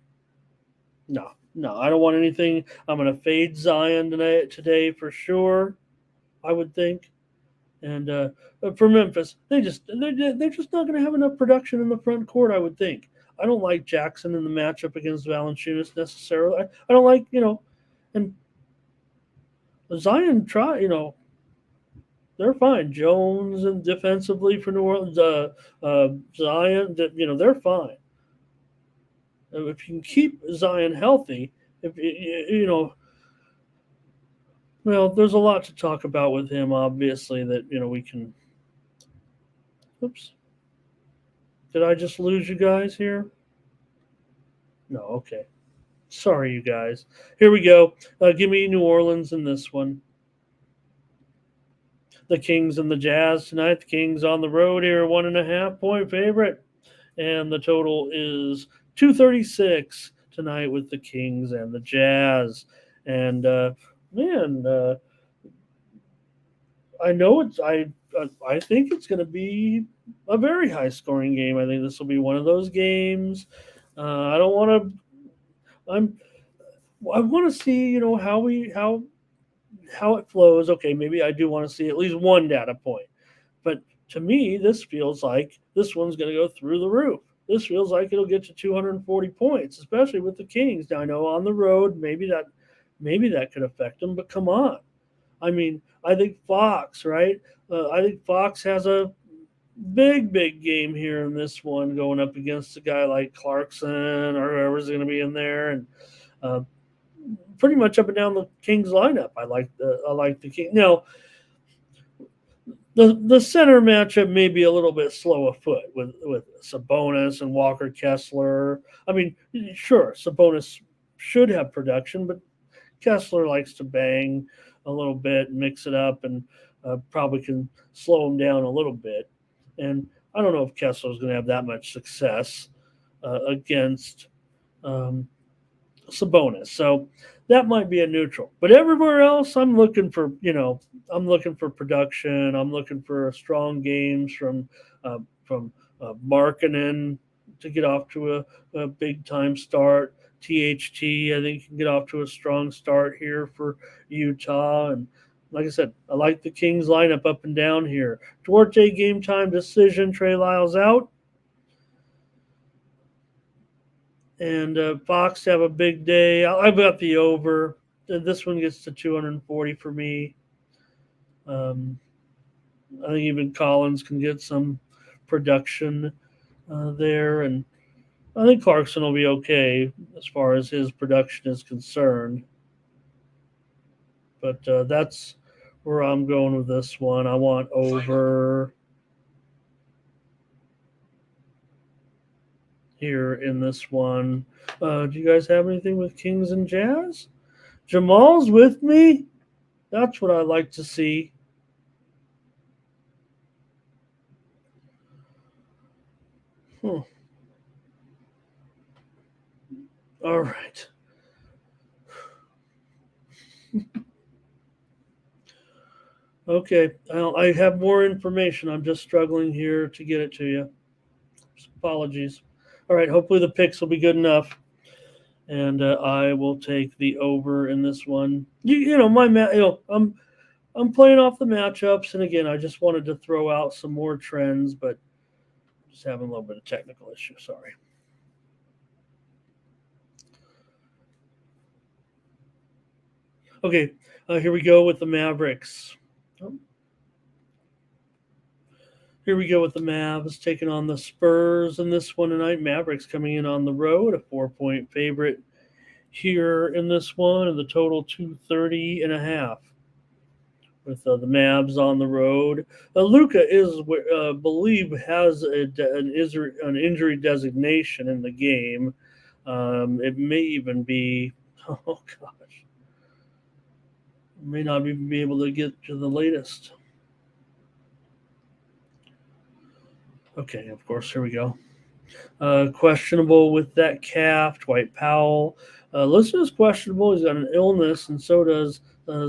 A: no, no, I don't want anything. I'm going to fade Zion today for sure. I would think. And for Memphis, they're just not going to have enough production in the front court. I would think. I don't like Jackson in the matchup against Valanciunas necessarily. I don't like and Zion they're fine. Jones and defensively for New Orleans, Zion, they're fine. if you can keep Zion healthy, if well, there's a lot to talk about with him. Obviously, that we can. Oops, did I just lose you guys here? No, okay. Sorry, you guys. Here we go. Give me New Orleans in this one. The Kings and the Jazz tonight. The Kings on the road here, 1.5 point favorite, and the total is 236 tonight with the Kings and the Jazz. And man, I know I think it's going to be a very high scoring game. I think this will be one of those games. I don't want to. I want to see how it flows. Okay, maybe I do want to see at least one data point. But to me, this feels like this one's going to go through the roof. This feels like it'll get to 240 points, especially with the Kings. Now I know on the road, maybe that could affect them, but come on. I mean, I think Fox, right? I think Fox has a big game here in this one, going up against a guy like Clarkson or whoever's going to be in there, and uh, pretty much up and down the Kings lineup. I like the King. Now, the center matchup may be a little bit slow afoot with Sabonis and Walker Kessler. I mean, sure, Sabonis should have production, but Kessler likes to bang a little bit, mix it up, and probably can slow him down a little bit. And I don't know if Kessler's going to have that much success against Sabonis. So that might be a neutral. But everywhere else, I'm looking for production. I'm looking for strong games from Markkanen to get off to a big time start. THT, I think, can get off to a strong start here for Utah. And like I said, I like the Kings lineup up and down here. Duarte game time decision. Trey Lyles out. And Fox have a big day. I've got the over. This one gets to 240 for me. I think even Collins can get some production there. And I think Clarkson will be okay as far as his production is concerned. But that's where I'm going with this one. I want over here in this one. Do you guys have anything with Kings and Jazz? Jamal's with me. That's what I like to see. All right. Okay, I have more information. I'm just struggling here to get it to you. Apologies. All right, hopefully the picks will be good enough, and I will take the over in this one. I'm playing off the matchups, and again, I just wanted to throw out some more trends, but just having a little bit of technical issue. Sorry. Okay, here we go with the Mavericks. Here we go with the Mavs taking on the Spurs in this one tonight. Mavericks coming in on the road, a 4 point favorite here in this one, and the total 230.5 with the Mavs on the road. Luka is, believe, has an injury designation in the game. It may even be, oh gosh, may not even be able to get to the latest. Okay, of course, here we go. Questionable with that calf, Dwight Powell. Listed as questionable. He's got an illness, and so does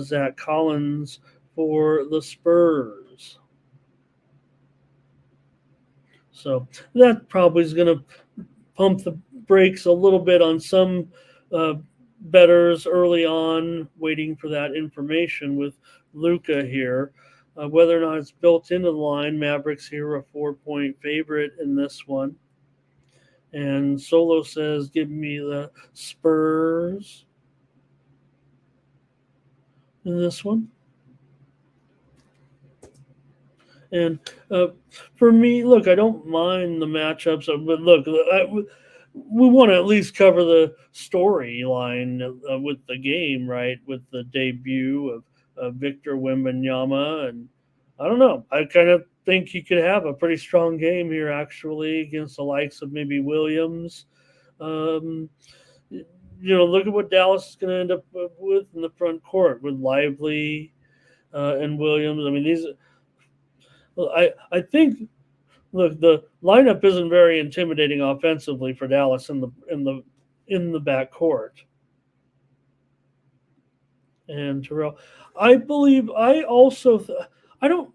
A: Zach Collins for the Spurs. So that probably is going to pump the brakes a little bit on some bettors early on, waiting for that information with Luka here. Whether or not it's built into the line, Mavericks here a 4 point favorite in this one. And Solo says, give me the Spurs in this one. And for me, look, I don't mind the matchups, but look, we want to at least cover the storyline with the game, right? With the debut of Victor Wembanyama, and I don't know. I kind of think he could have a pretty strong game here, actually, against the likes of maybe Williams. Um, Look at what Dallas is going to end up with in the front court with Lively and Williams. I mean, I think look, the lineup isn't very intimidating offensively for Dallas in the back court. And Terrell, I believe I also I don't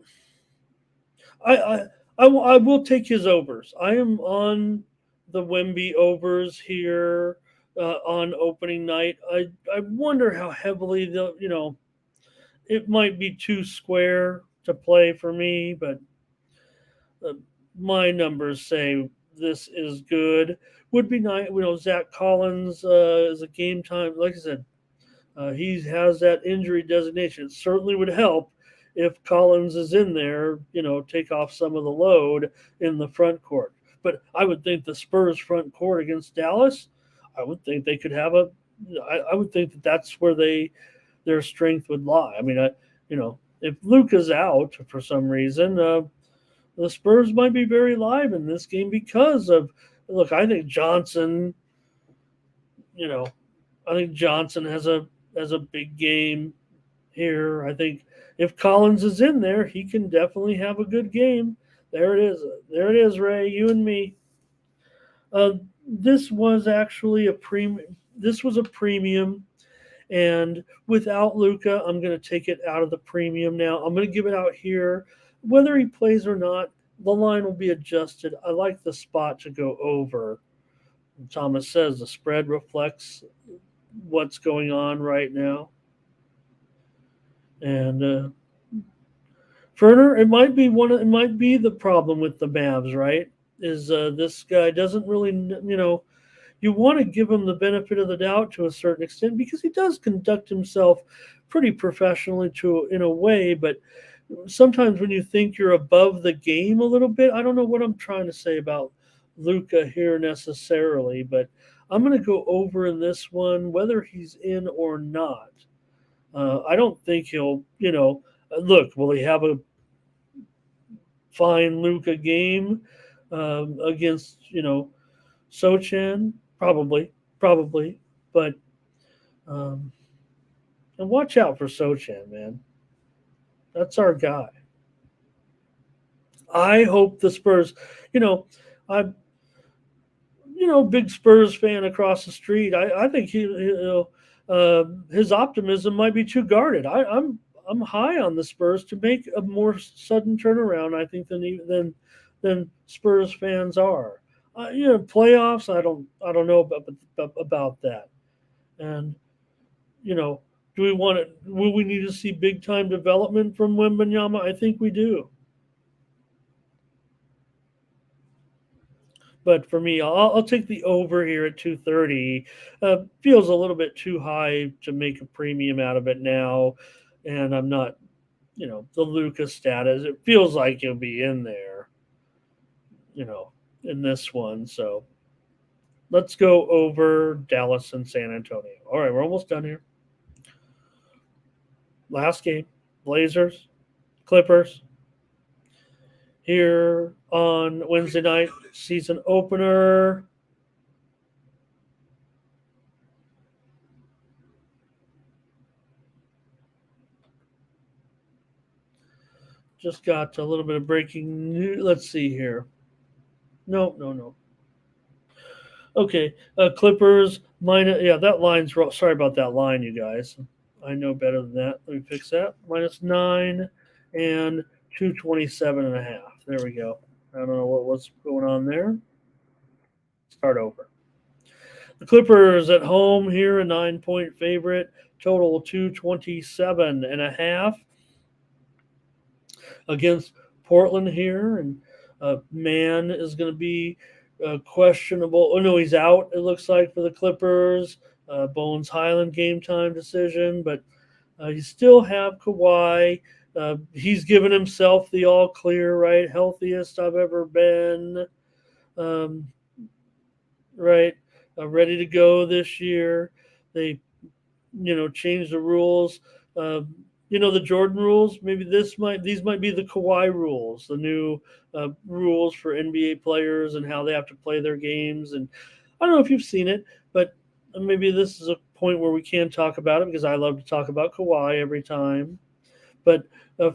A: I, I I will take his overs. I am on the Wemby overs here on opening night. I wonder how heavily it might be too square to play for me, but uh, my numbers say this is good. Would be nice. Zach Collins is a game time. Like I said, he has that injury designation. It certainly would help if Collins is in there. Take off some of the load in the front court. But I would think the Spurs front court against Dallas, I would think they could have I would think that that's where their strength would lie. I mean, if Luka's out for some reason, the Spurs might be very live in this game because of look. You know, I think Johnson has a big game here. I think if Collins is in there, he can definitely have a good game. There it is. There it is, Ray. You and me. This was actually a premium. This was a premium, and without Luca, I'm going to take it out of the premium now. I'm going to give it out here. Whether he plays or not, the line will be adjusted. I like the spot to go over. Thomas says the spread reflects what's going on right now. And Ferner, it might be the problem with the Mavs, right? Is this guy doesn't really, you want to give him the benefit of the doubt to a certain extent because he does conduct himself pretty professionally in a way, but sometimes when you think you're above the game a little bit, I don't know what I'm trying to say about Luca here necessarily, but I'm going to go over in this one, whether he's in or not. I don't think he'll, look, will he have a fine Luca game against, Sochan? Probably. But, and watch out for Sochan, man. That's our guy. I hope the Spurs, I'm, big Spurs fan across the street. I think his optimism might be too guarded. I'm high on the Spurs to make a more sudden turnaround. I think than Spurs fans are. Playoffs. I don't know about that. And do we want it? Will we need to see big time development from Wembanyama? I think we do. But for me, I'll take the over here at 230. Feels a little bit too high to make a premium out of it now, and I'm not, the Lucas status. It feels like he'll be in there, in this one. So let's go over Dallas and San Antonio. All right, we're almost done here. Last game, Blazers, Clippers. Here on Wednesday night, season opener. Just got a little bit of breaking news. Let's see here. No. Okay, Clippers minus. Yeah, that line's wrong. Sorry about that line, you guys. I know better than that. Let me fix that. -9 and 227.5. There we go. I don't know what's going on there. Start over. The Clippers at home here, a 9-point favorite. Total 227.5 against Portland here. And Mann is going to be questionable. Oh, no, he's out, it looks like, for the Clippers. Bones Highland game time decision. But you still have Kawhi. He's given himself the all clear, right? Healthiest I've ever been. right? Ready to go this year. They, change the rules. Uh, the Jordan rules. Maybe these might be the Kawhi rules, the new rules for NBA players and how they have to play their games. And I don't know if you've seen it, but maybe this is a point where we can talk about it because I love to talk about Kawhi every time. But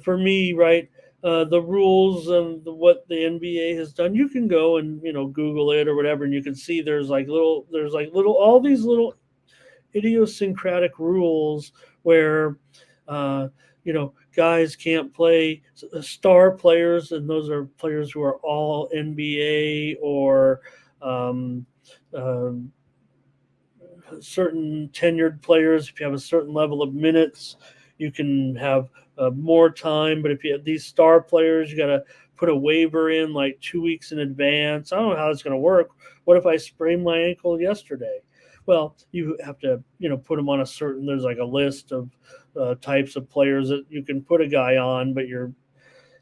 A: for me, right, the rules and what the NBA has done, you can go and Google it or whatever, and you can see all these little idiosyncratic rules where guys can't play star players, and those are players who are all NBA or um, um, certain tenured players. If you have a certain level of minutes, you can have more time. But if you have these star players, you got to put a waiver in like 2 weeks in advance. I don't know how it's going to work. What if I sprained my ankle yesterday? Well, you have to, put them on a certain. There's like a list of types of players that you can put a guy on, but you're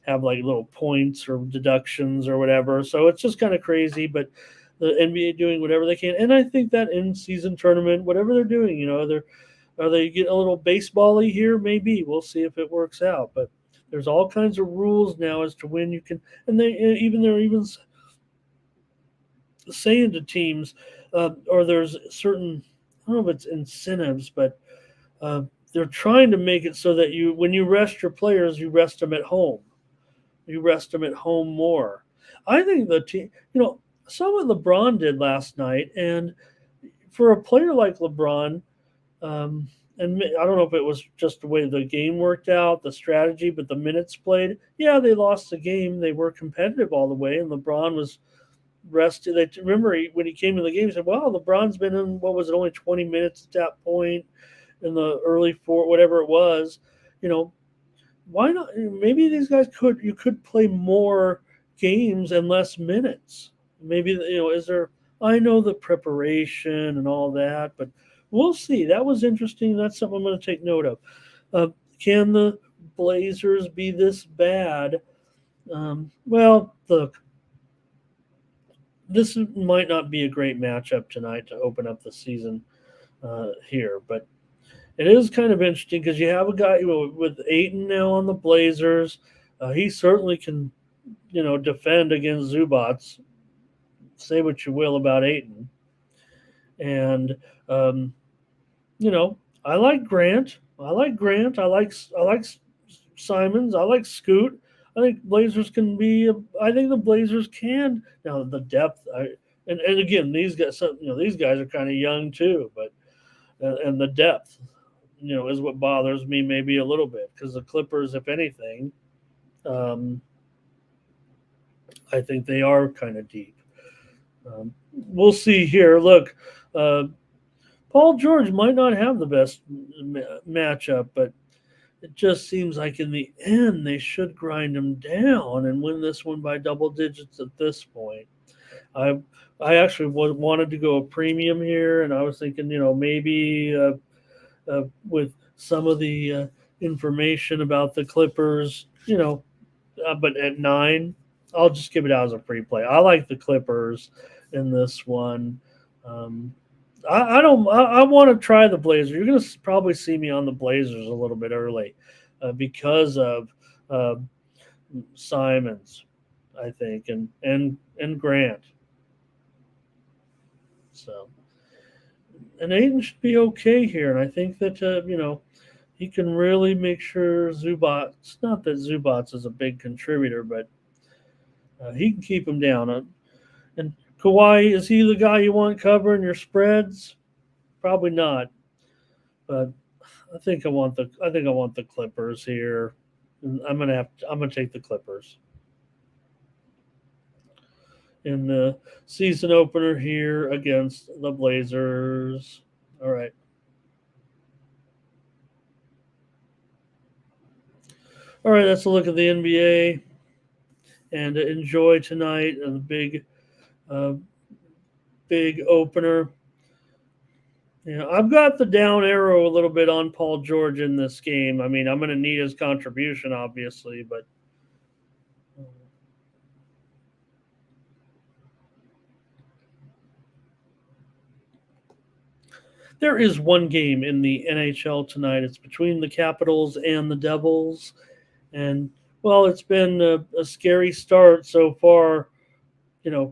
A: have like little points or deductions or whatever. So it's just kind of crazy, but the NBA doing whatever they can, and I think that in season tournament, whatever they're doing, are they getting a little baseball-y here? Maybe we'll see if it works out. But there's all kinds of rules now as to when you can, and they're even saying to teams, or there's certain, I don't know if it's incentives, but uh, they're trying to make it so that when you rest your players, you rest them at home. You rest them at home more. I think the team, saw what LeBron did last night, and for a player like LeBron, um, and I don't know if it was just the way the game worked out, the strategy, but the minutes played. Yeah, they lost the game. They were competitive all the way, and LeBron was rested. Remember when he came in the game, he said, "Wow, LeBron's been in what was it, only 20 minutes at that point in the early four, whatever it was." You know, why not? Maybe these guys you could play more games and less minutes. Maybe is there? I know the preparation and all that, but we'll see. That was interesting. That's something I'm going to take note of. Uh, can the Blazers be this bad? Well, look, this might not be a great matchup tonight to open up the season here, but it is kind of interesting because you have a guy with Aiton now on the Blazers. He certainly can, defend against Zubats. Say what you will about Aiton, and um, I like Grant. I like Grant. I like Simons. I like Scoot. I think Blazers can be. I think the Blazers can now the depth. And again these guys. These guys are kind of young too, but and the depth, is what bothers me maybe a little bit because the Clippers, if anything, um, I think they are kind of deep. We'll see here. Look, uh, Paul George might not have the best matchup, but it just seems like in the end they should grind him down and win this one by double digits at this point. I I actually wanted to go a premium here, and I was thinking, maybe with some of the information about the Clippers, but at 9, I'll just give it out as a free play. I like the Clippers in this one. Um, I don't. I want to try the Blazers. You're going to probably see me on the Blazers a little bit early because of uh, Simons, I think, and Grant. So, and Aiden should be okay here, and I think that he can really make sure Zubats. Not that Zubats is a big contributor, but he can keep him down. And Kawhi, is he the guy you want covering your spreads? Probably not. But I think I want the Clippers here. I'm gonna take the Clippers in the season opener here against the Blazers. All right. All right, that's a look at the NBA and enjoy tonight and the uh, big opener. I've got the down arrow a little bit on Paul George in this game. I mean, I'm going to need his contribution, obviously, but There is one game in the NHL tonight. It's between the Capitals and the Devils. And, well, it's been a scary start so far,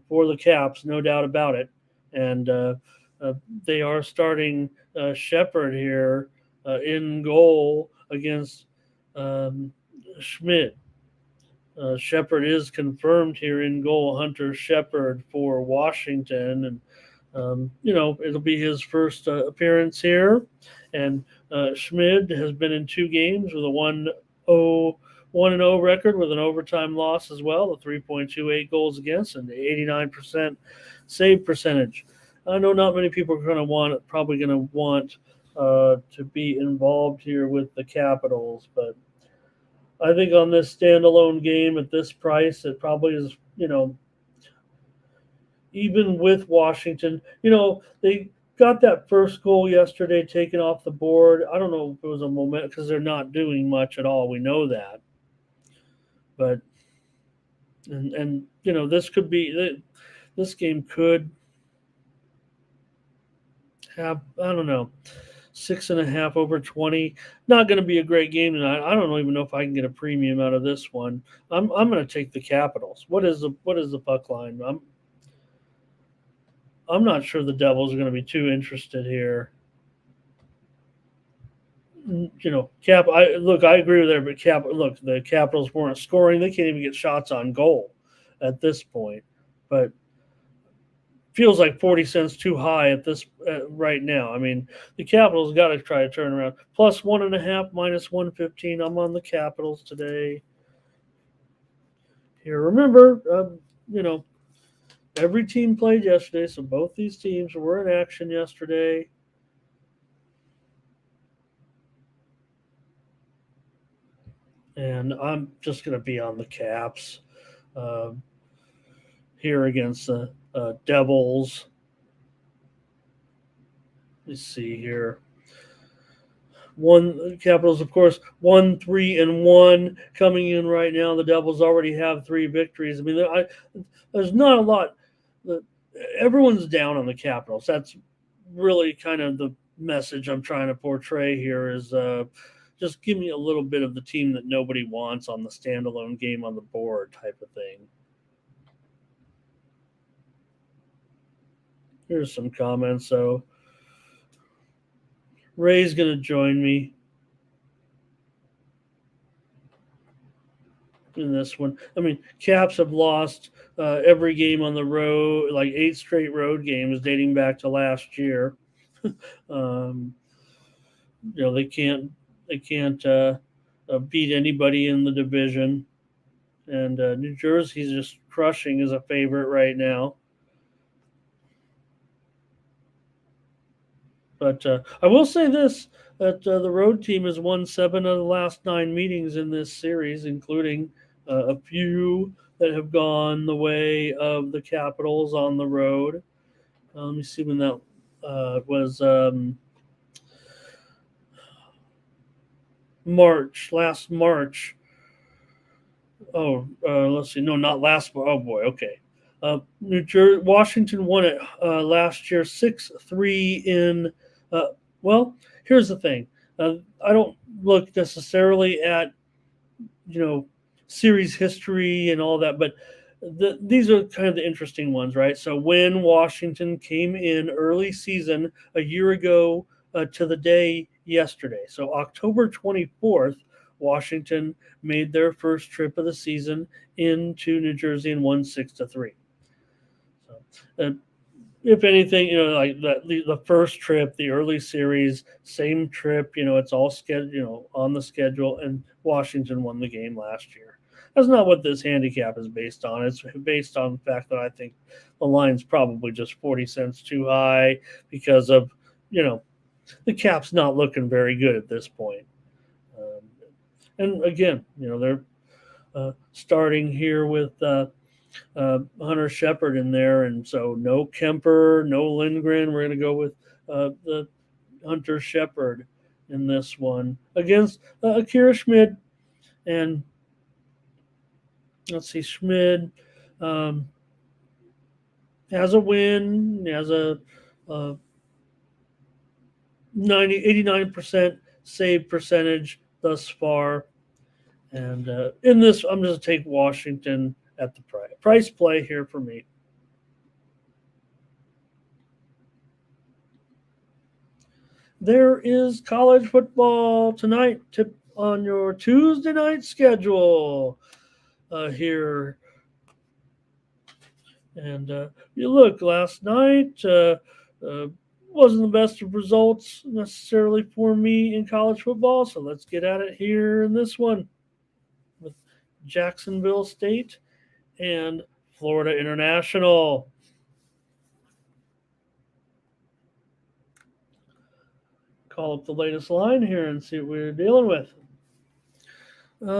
A: for the Caps, no doubt about it. And uh, they are starting Shepard here in goal against Schmidt. Shepard is confirmed here in goal. Hunter Shepard for Washington, and it'll be his first appearance here. And Schmid has been in 2 games with a 1-0 record with an overtime loss as well, a 3.28 goals against and 89% save percentage. I know not many people are probably going to want to be involved here with the Capitals, but I think on this standalone game at this price, it probably is, even with Washington, they got that first goal yesterday taken off the board. I don't know if it was a moment because they're not doing much at all. We know that. But, and this could be, this game could have, I don't know, 6.5 over 20. Not going to be a great game tonight. I don't even know if I can get a premium out of this one. I'm going to take the Capitals. What is the puck line? I'm not sure the Devils are going to be too interested here. Cap. I agree with everybody. Look, the Capitals weren't scoring. They can't even get shots on goal at this point. But feels like 40 cents too high at this right now. I mean, the Capitals got to try to turn around. Plus 1.5, minus 115. I'm on the Capitals today. Here, remember, every team played yesterday, so both these teams were in action yesterday. And I'm just going to be on the Caps here against the Devils. Let's see here. Capitals, of course, 1-3-1 coming in right now. The Devils already have 3 victories. I mean, there's not a lot. Everyone's down on the Capitals. That's really kind of the message I'm trying to portray here is just give me a little bit of the team that nobody wants on the standalone game on the board type of thing. Here's some comments. So Ray's going to join me in this one. I mean, Caps have lost every game on the road, like 8 straight road games dating back to last year. They can't beat anybody in the division, and New Jersey's just crushing as a favorite right now. But I will say this, that the road team has won 7 of the last 9 meetings in this series, including a few that have gone the way of the Capitals on the road. Let me see when that was last March. Oh, let's see. No, not last. Oh, boy. Okay. Washington won it last year 6-3 in. Well, here's the thing. I don't look necessarily at, series history and all that, but these are kind of the interesting ones, right? So when Washington came in early season a year ago to the day yesterday, so October 24th, Washington made their first trip of the season into New Jersey and won 6-3. So, if anything, like the first trip, the early series, same trip, it's all scheduled, on the schedule, and Washington won the game last year. That's not what this handicap is based on. It's based on the fact that I think the line's probably just 40 cents too high because of, the Cap's not looking very good at this point. And again, they're starting here with Hunter Shepard in there, and so no Kemper, no Lindgren. We're going to go with the Hunter Shepard in this one against Akira Schmid. And let's see, Schmid has a win, has a 89% save percentage thus far. And in this, I'm going to take Washington at the price play here for me. There is college football tonight. Tip on your Tuesday night schedule here. And you look, last night wasn't the best of results necessarily for me in college football. So let's get at it here in this one with Jacksonville State and Florida International. Call up the latest line here and see what we're dealing with.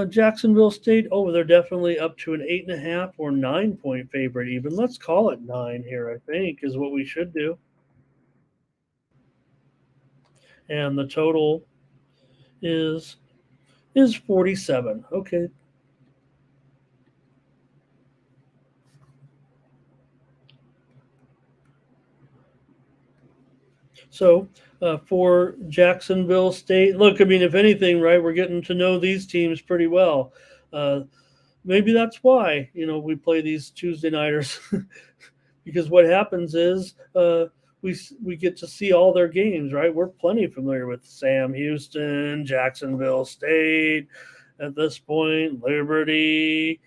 A: Jacksonville State, they're definitely up to an 8.5 or 9-point favorite even. Let's call it 9 here, I think, is what we should do. And the total is 47. Okay. So for Jacksonville State, look, I mean, if anything, right, we're getting to know these teams pretty well. Maybe that's why, we play these Tuesday nighters because what happens is we get to see all their games, right? We're plenty familiar with Sam Houston, Jacksonville State at this point, Liberty,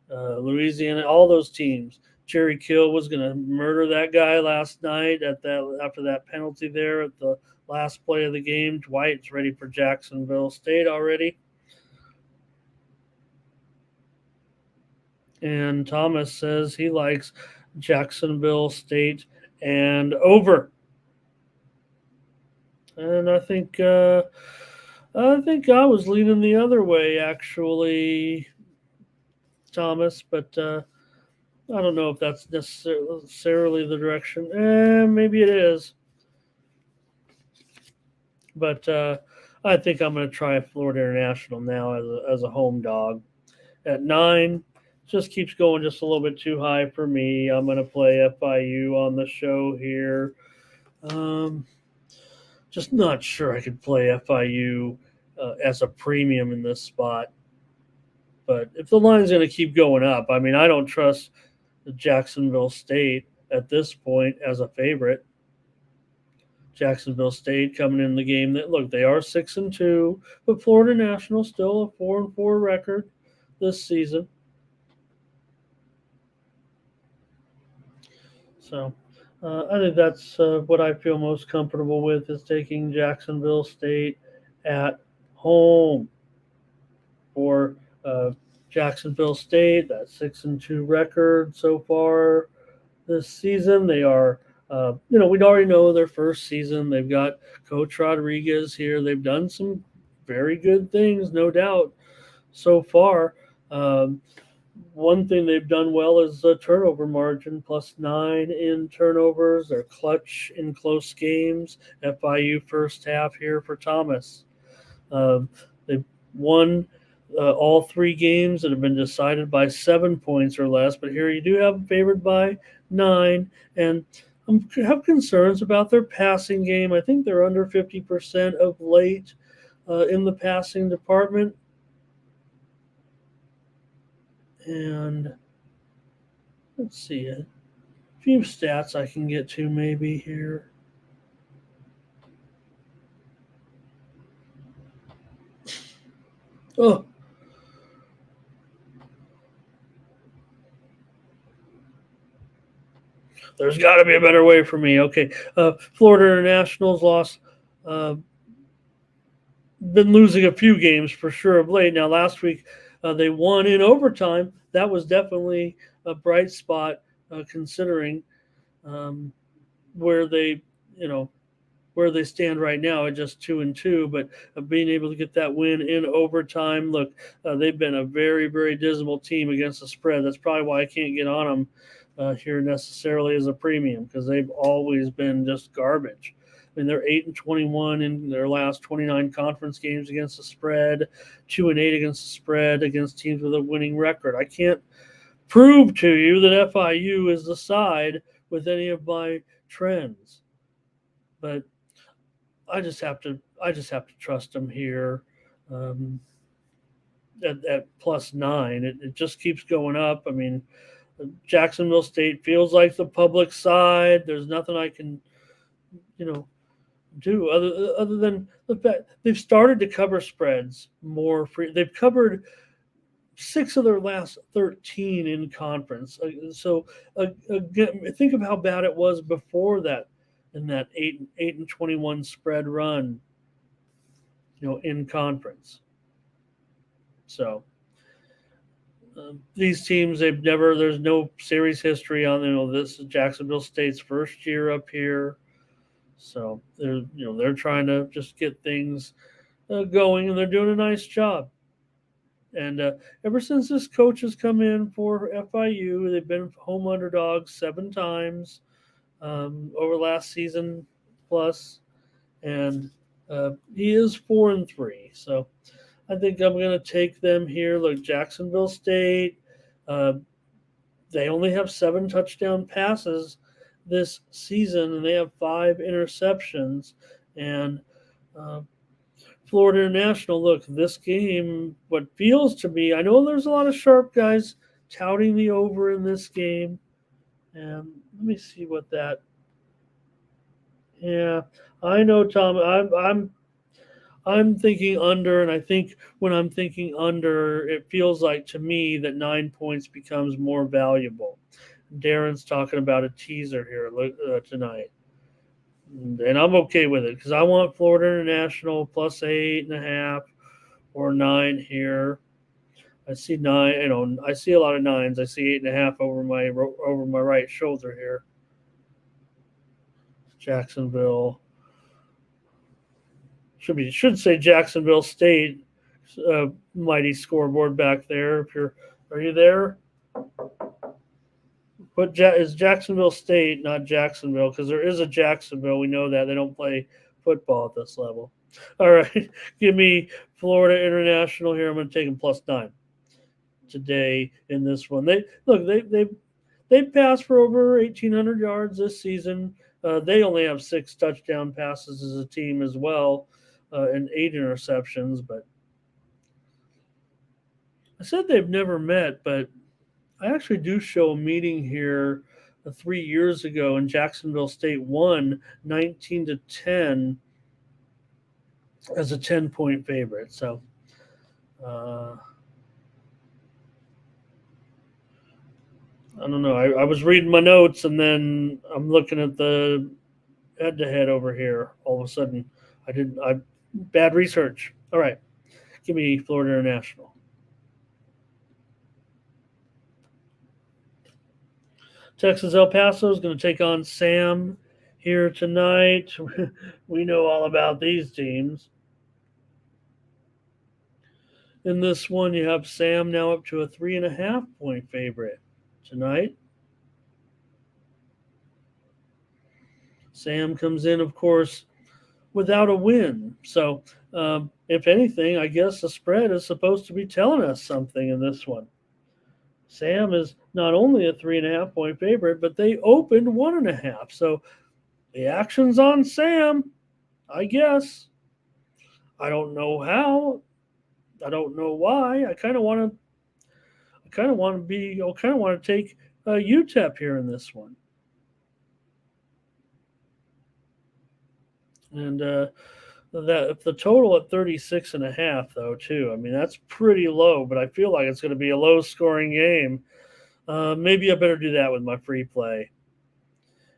A: Louisiana, all those teams. Jerry Kill was going to murder that guy last night after that penalty there at the last play of the game. Dwight's ready for Jacksonville State already. And Thomas says he likes Jacksonville State and over. And I think I was leaning the other way, actually, Thomas, but I don't know if that's necessarily the direction. Maybe it is. But I think I'm going to try Florida International now as a home dog. At 9, just keeps going just a little bit too high for me. I'm going to play FIU on the show here. Just not sure I could play FIU as a premium in this spot. But if the line's going to keep going up, I mean, I don't trust the Jacksonville State at this point as a favorite. Jacksonville State coming in the game they are 6-2, but Florida National still a 4-4 record this season. So I think that's what I feel most comfortable with is taking Jacksonville State at home for Jacksonville State, that 6-2 record so far this season. They are, we'd already know their first season. They've got Coach Rodriguez here. They've done some very good things, no doubt, so far. One thing they've done well is the turnover margin, +9 in turnovers. They're clutch in close games. FIU first half here for Thomas. They've won all 3 games that have been decided by 7 points or less, but here you do have them favored by 9, and I have concerns about their passing game. I think they're under 50% of late in the passing department. And let's see, a few stats I can get to maybe here. Oh, there's got to be a better way for me. Okay, Florida International's lost. Been losing a few games for sure of late. Now, last week they won in overtime. That was definitely a bright spot considering where they stand right now at just 2-2. But being able to get that win in overtime, look, they've been a very, very dismal team against the spread. That's probably why I can't get on them here necessarily as a premium because they've always been just garbage. I mean, they're 8-21 in their last 29 conference games against the spread, 2-8 against the spread against teams with a winning record. I can't prove to you that FIU is the side with any of my trends, but I just have to trust them here. At +9, it just keeps going up. I mean, Jacksonville State feels like the public side. There's nothing I can, do other than the fact they've started to cover spreads more free. They've covered 6 of their last 13 in conference. So again, think of how bad it was before that in that 8-21 spread run, in conference. So these teams, there's no series history on them. This is Jacksonville State's first year up here. So they're trying to just get things going, and they're doing a nice job. And ever since this coach has come in for FIU, they've been home underdogs 7 times over last season plus, and he is 4-3. So I think I'm going to take them here. Look, Jacksonville State, they only have 7 touchdown passes this season, and they have 5 interceptions. And Florida International, look, this game, what feels to me, I know there's a lot of sharp guys touting the over in this game. And let me see what that. Yeah, I know, Tom. I'm thinking under, and I think when I'm thinking under, it feels like to me that 9 points becomes more valuable. Darren's talking about a teaser here tonight. And I'm okay with it because I want Florida International plus 8.5 or 9 here. I see 9. I see a lot of 9s. I see 8.5 over my right shoulder here. Jacksonville should say Jacksonville State mighty scoreboard back there. Are you there? But is Jacksonville State, not Jacksonville, because there is a Jacksonville. We know that. They don't play football at this level. All right. Give me Florida International here. I'm going to take them +9 today in this one. They passed for over 1,800 yards this season. They only have 6 touchdown passes as a team as well, and 8 interceptions. But I said they've never met, but I actually do show a meeting here 3 years ago, and Jacksonville State won 19-10 as a 10-point favorite. So, I don't know. I was reading my notes, and then I'm looking at the head-to-head over here. All of a sudden, bad research. All right, give me Florida International. Texas El Paso is going to take on Sam here tonight. We know all about these teams. In this one, you have Sam now up to a 3.5-point favorite tonight. Sam comes in, of course, without a win. So, if anything, I guess the spread is supposed to be telling us something in this one. Sam is not only a 3.5-point favorite, but they opened 1.5. So the action's on Sam, I guess. I don't know how. I don't know why. I kind of want to take UTEP here in this one. And that if the total at 36.5 though too. I mean, that's pretty low, but I feel like it's going to be a low-scoring game. Maybe I better do that with my free play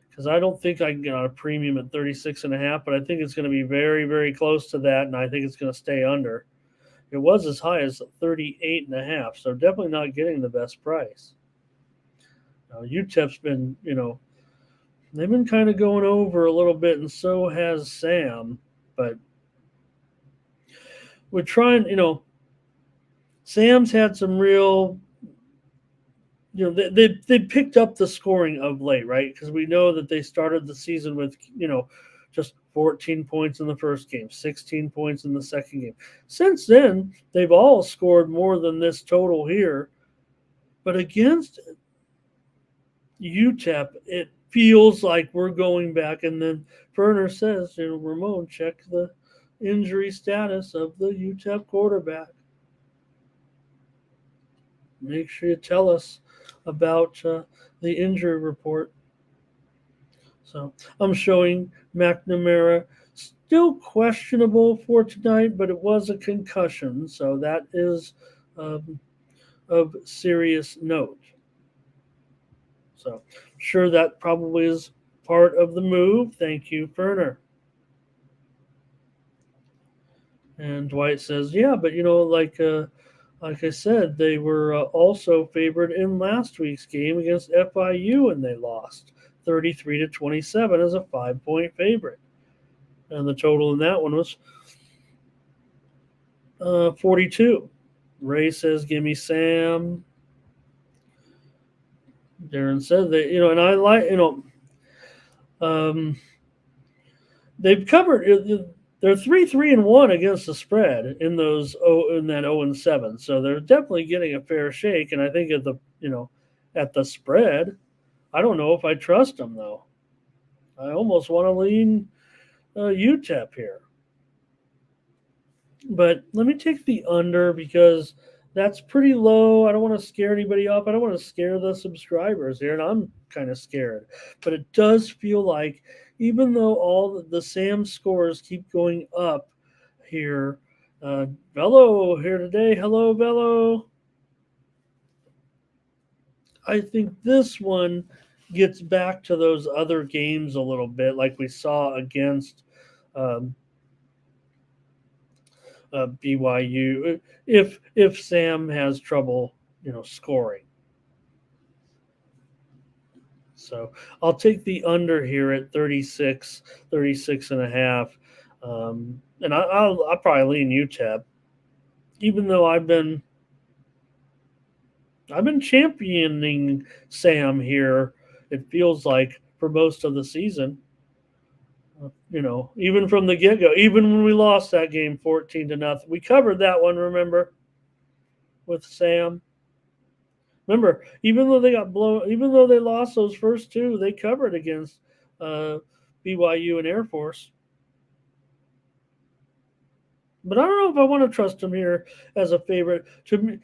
A: because I don't think I can get on a premium at 36.5, but I think it's going to be very, very close to that, and I think it's going to stay under. It was as high as 38.5, so definitely not getting the best price. UTEP's been, they've been kind of going over a little bit, and so has Sam. But we're trying, Sam's had some real, they picked up the scoring of late, right? Because we know that they started the season with, just 14 points in the first game, 16 points in the second game. Since then, they've all scored more than this total here. But against UTEP, it feels like we're going back. And then Ferner says, Ramon, check the injury status of the UTEP quarterback. Make sure you tell us about the injury report. So I'm showing McNamara still questionable for tonight, but it was a concussion, so that is of serious note. So I'm sure that probably is part of the move. Thank you, Ferner. And Dwight says, yeah, but like I said, they were also favored in last week's game against FIU, and they lost 33-27 as a 5-point favorite. And the total in that one was 42. Ray says, give me Sam. Darren said that, and I like, they've covered. They're 3-3-1 against the spread in that 0-7. So they're definitely getting a fair shake. And I think at the spread, I don't know if I trust them though. I almost want to lean UTEP here. But let me take the under because that's pretty low. I don't want to scare anybody off. I don't want to scare the subscribers here, and I'm kind of scared. But it does feel like, even though all the Sam scores keep going up here, Bello here today. Hello, Bello. I think this one gets back to those other games a little bit, like we saw against BYU. If Sam has trouble, scoring. So I'll take the under here at 36 and a half. And I'll probably lean UTEP, even though I've been championing Sam here. It feels like for most of the season, even from the get-go, even when we lost that game 14-0, we covered that one. Remember, with Sam. Remember, even though they lost those first two, they covered against BYU and Air Force. But I don't know if I want to trust them here as a favorite. To me,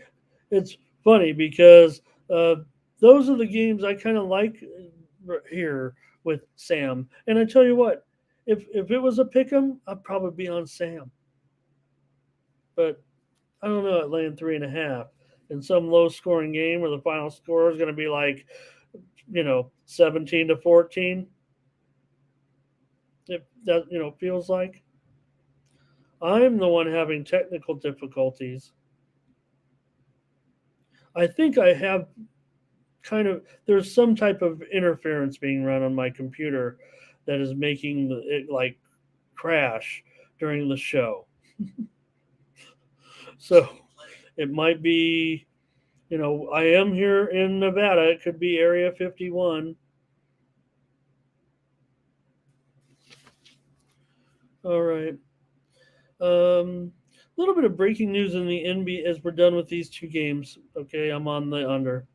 A: it's funny because those are the games I kind of like here with Sam. And I tell you what, if it was a pick 'em, I'd probably be on Sam. But I don't know at laying 3.5 in some low-scoring game where the final score is going to be like, 17-14. If that feels like. I'm the one having technical difficulties. I think I have there's some type of interference being run on my computer that is making it like crash during the show. So it might be, I am here in Nevada. It could be Area 51. All right. A little bit of breaking news in the NBA as we're done with these two games. Okay, I'm on the under.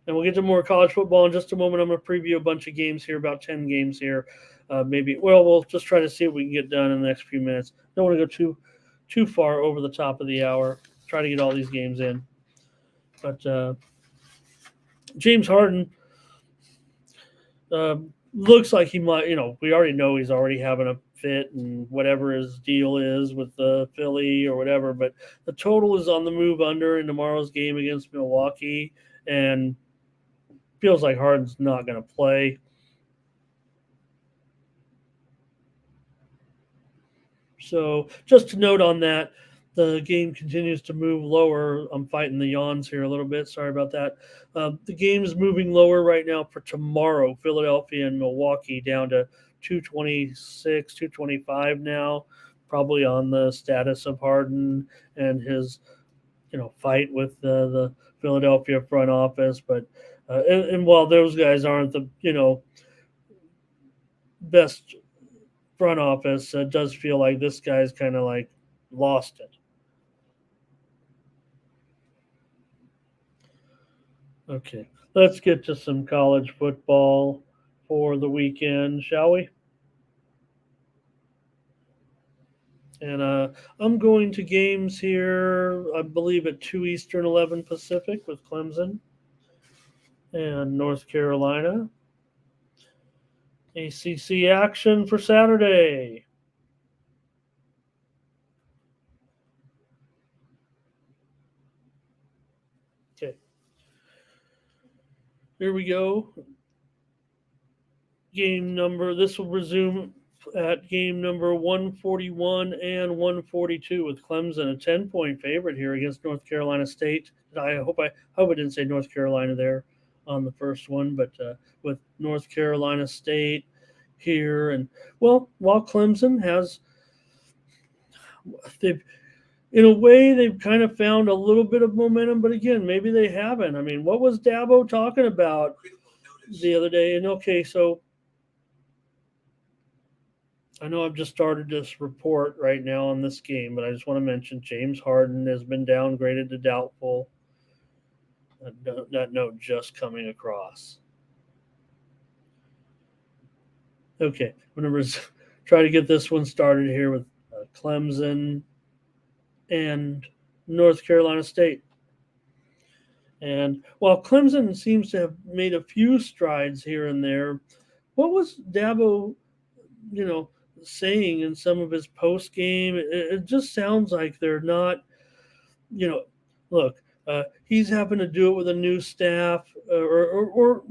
A: And we'll get to more college football in just a moment. I'm going to preview a bunch of games here, about 10 games here. We'll just try to see what we can get done in the next few minutes. Don't want to go too far over the top of the hour. Try to get all these games in. But James Harden looks like he might, we already know he's already having a fit and whatever his deal is with the Philly or whatever. But the total is on the move under in tomorrow's game against Milwaukee, and feels like Harden's not going to play. So just to note on that, the game continues to move lower. I'm fighting the yawns here a little bit. Sorry about that. The game is moving lower right now for tomorrow. Philadelphia and Milwaukee down to 226, 225 now, probably on the status of Harden and his, fight with the Philadelphia front office. But and while those guys aren't the, best front office, it does feel like this guy's kind of like lost it. Okay, Let's get to some college football for the weekend, shall we? And I'm going to games here, I believe at 2 Eastern, 11 Pacific with Clemson and North Carolina. ACC action for Saturday. Okay, here we go. This will resume at game number 141 and 142 with Clemson, a 10-point favorite here against North Carolina State. I hope I didn't say North Carolina there on the first one, but with North Carolina State here, and well, while Clemson has they've in a way they've kind of found a little bit of momentum, but again, maybe they haven't. I mean, what was Dabo talking about the other day? And okay, so I know I've just started this report right now on this game, but I just want to mention James Harden has been downgraded to doubtful. That note just coming across. Okay, I'm going to try to get this one started here with Clemson and North Carolina State. And while Clemson seems to have made a few strides here and there, what was Dabo, you know, saying in some of his post game? It just sounds like they're not, you know, look, he's having to do it with a new staff, or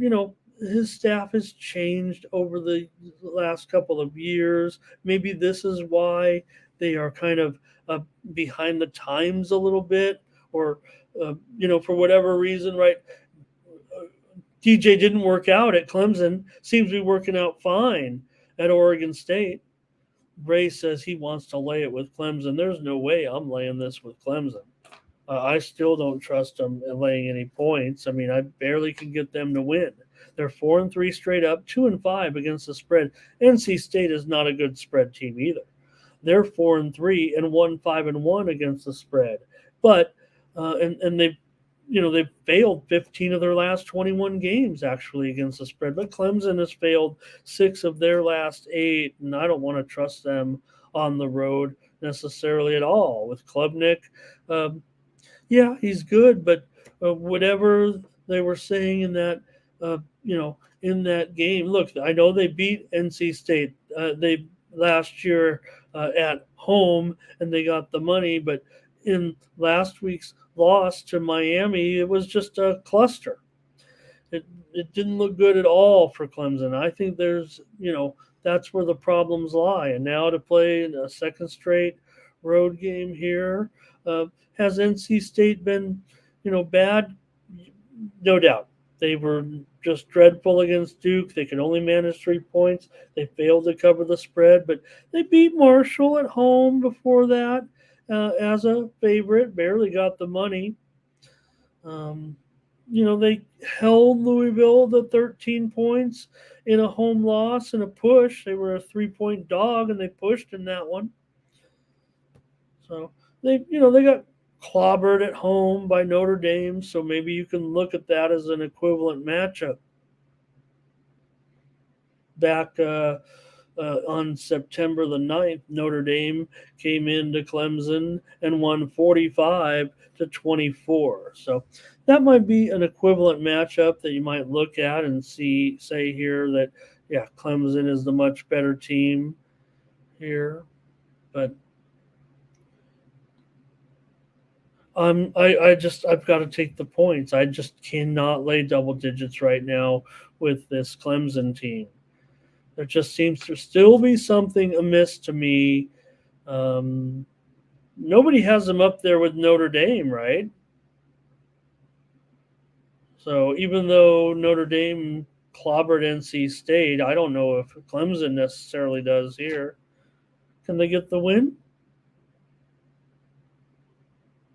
A: his staff has changed over the last couple of years. Maybe this is why they are kind of behind the times a little bit, or for whatever reason, right? DJ didn't work out at Clemson, seems to be working out fine at Oregon State. Ray says he wants to lay it with Clemson. There's no way I'm laying this with Clemson. I still don't trust them in laying any points. I mean, I barely can get them to win. They're 4-3 straight up, 2-5 against the spread. NC State is not a good spread team either. They're 4-3 and 1-5-1 against the spread. But and they've failed 15 of their last 21 games actually against the spread. But Clemson has failed 6 of their last 8, and I don't want to trust them on the road necessarily at all. With Klubnik, yeah, he's good, but whatever they were saying in that, in that game. Look, I know they beat NC State. They last year at home, and they got the money. But in last week's loss to Miami, it was just a cluster. It didn't look good at all for Clemson. I think that's where the problems lie. And now to play in a second straight road game here. Has NC State been, bad? No doubt. They were just dreadful against Duke. They could only manage 3 points. They failed to cover the spread, but they beat Marshall at home before that as a favorite. Barely got the money. They held Louisville to 13 points in a home loss and a push. They were a 3-point dog, and they pushed in that one. So they got clobbered at home by Notre Dame, so maybe you can look at that as an equivalent matchup. Back on September the 9th, Notre Dame came into Clemson and won 45-24. So that might be an equivalent matchup that you might look at and say here that, yeah, Clemson is the much better team here. But I've got to take the points. I just cannot lay double digits right now with this Clemson team. There just seems to still be something amiss to me. Nobody has them up there with Notre Dame, right? So even though Notre Dame clobbered NC State, I don't know if Clemson necessarily does here. Can they get the win?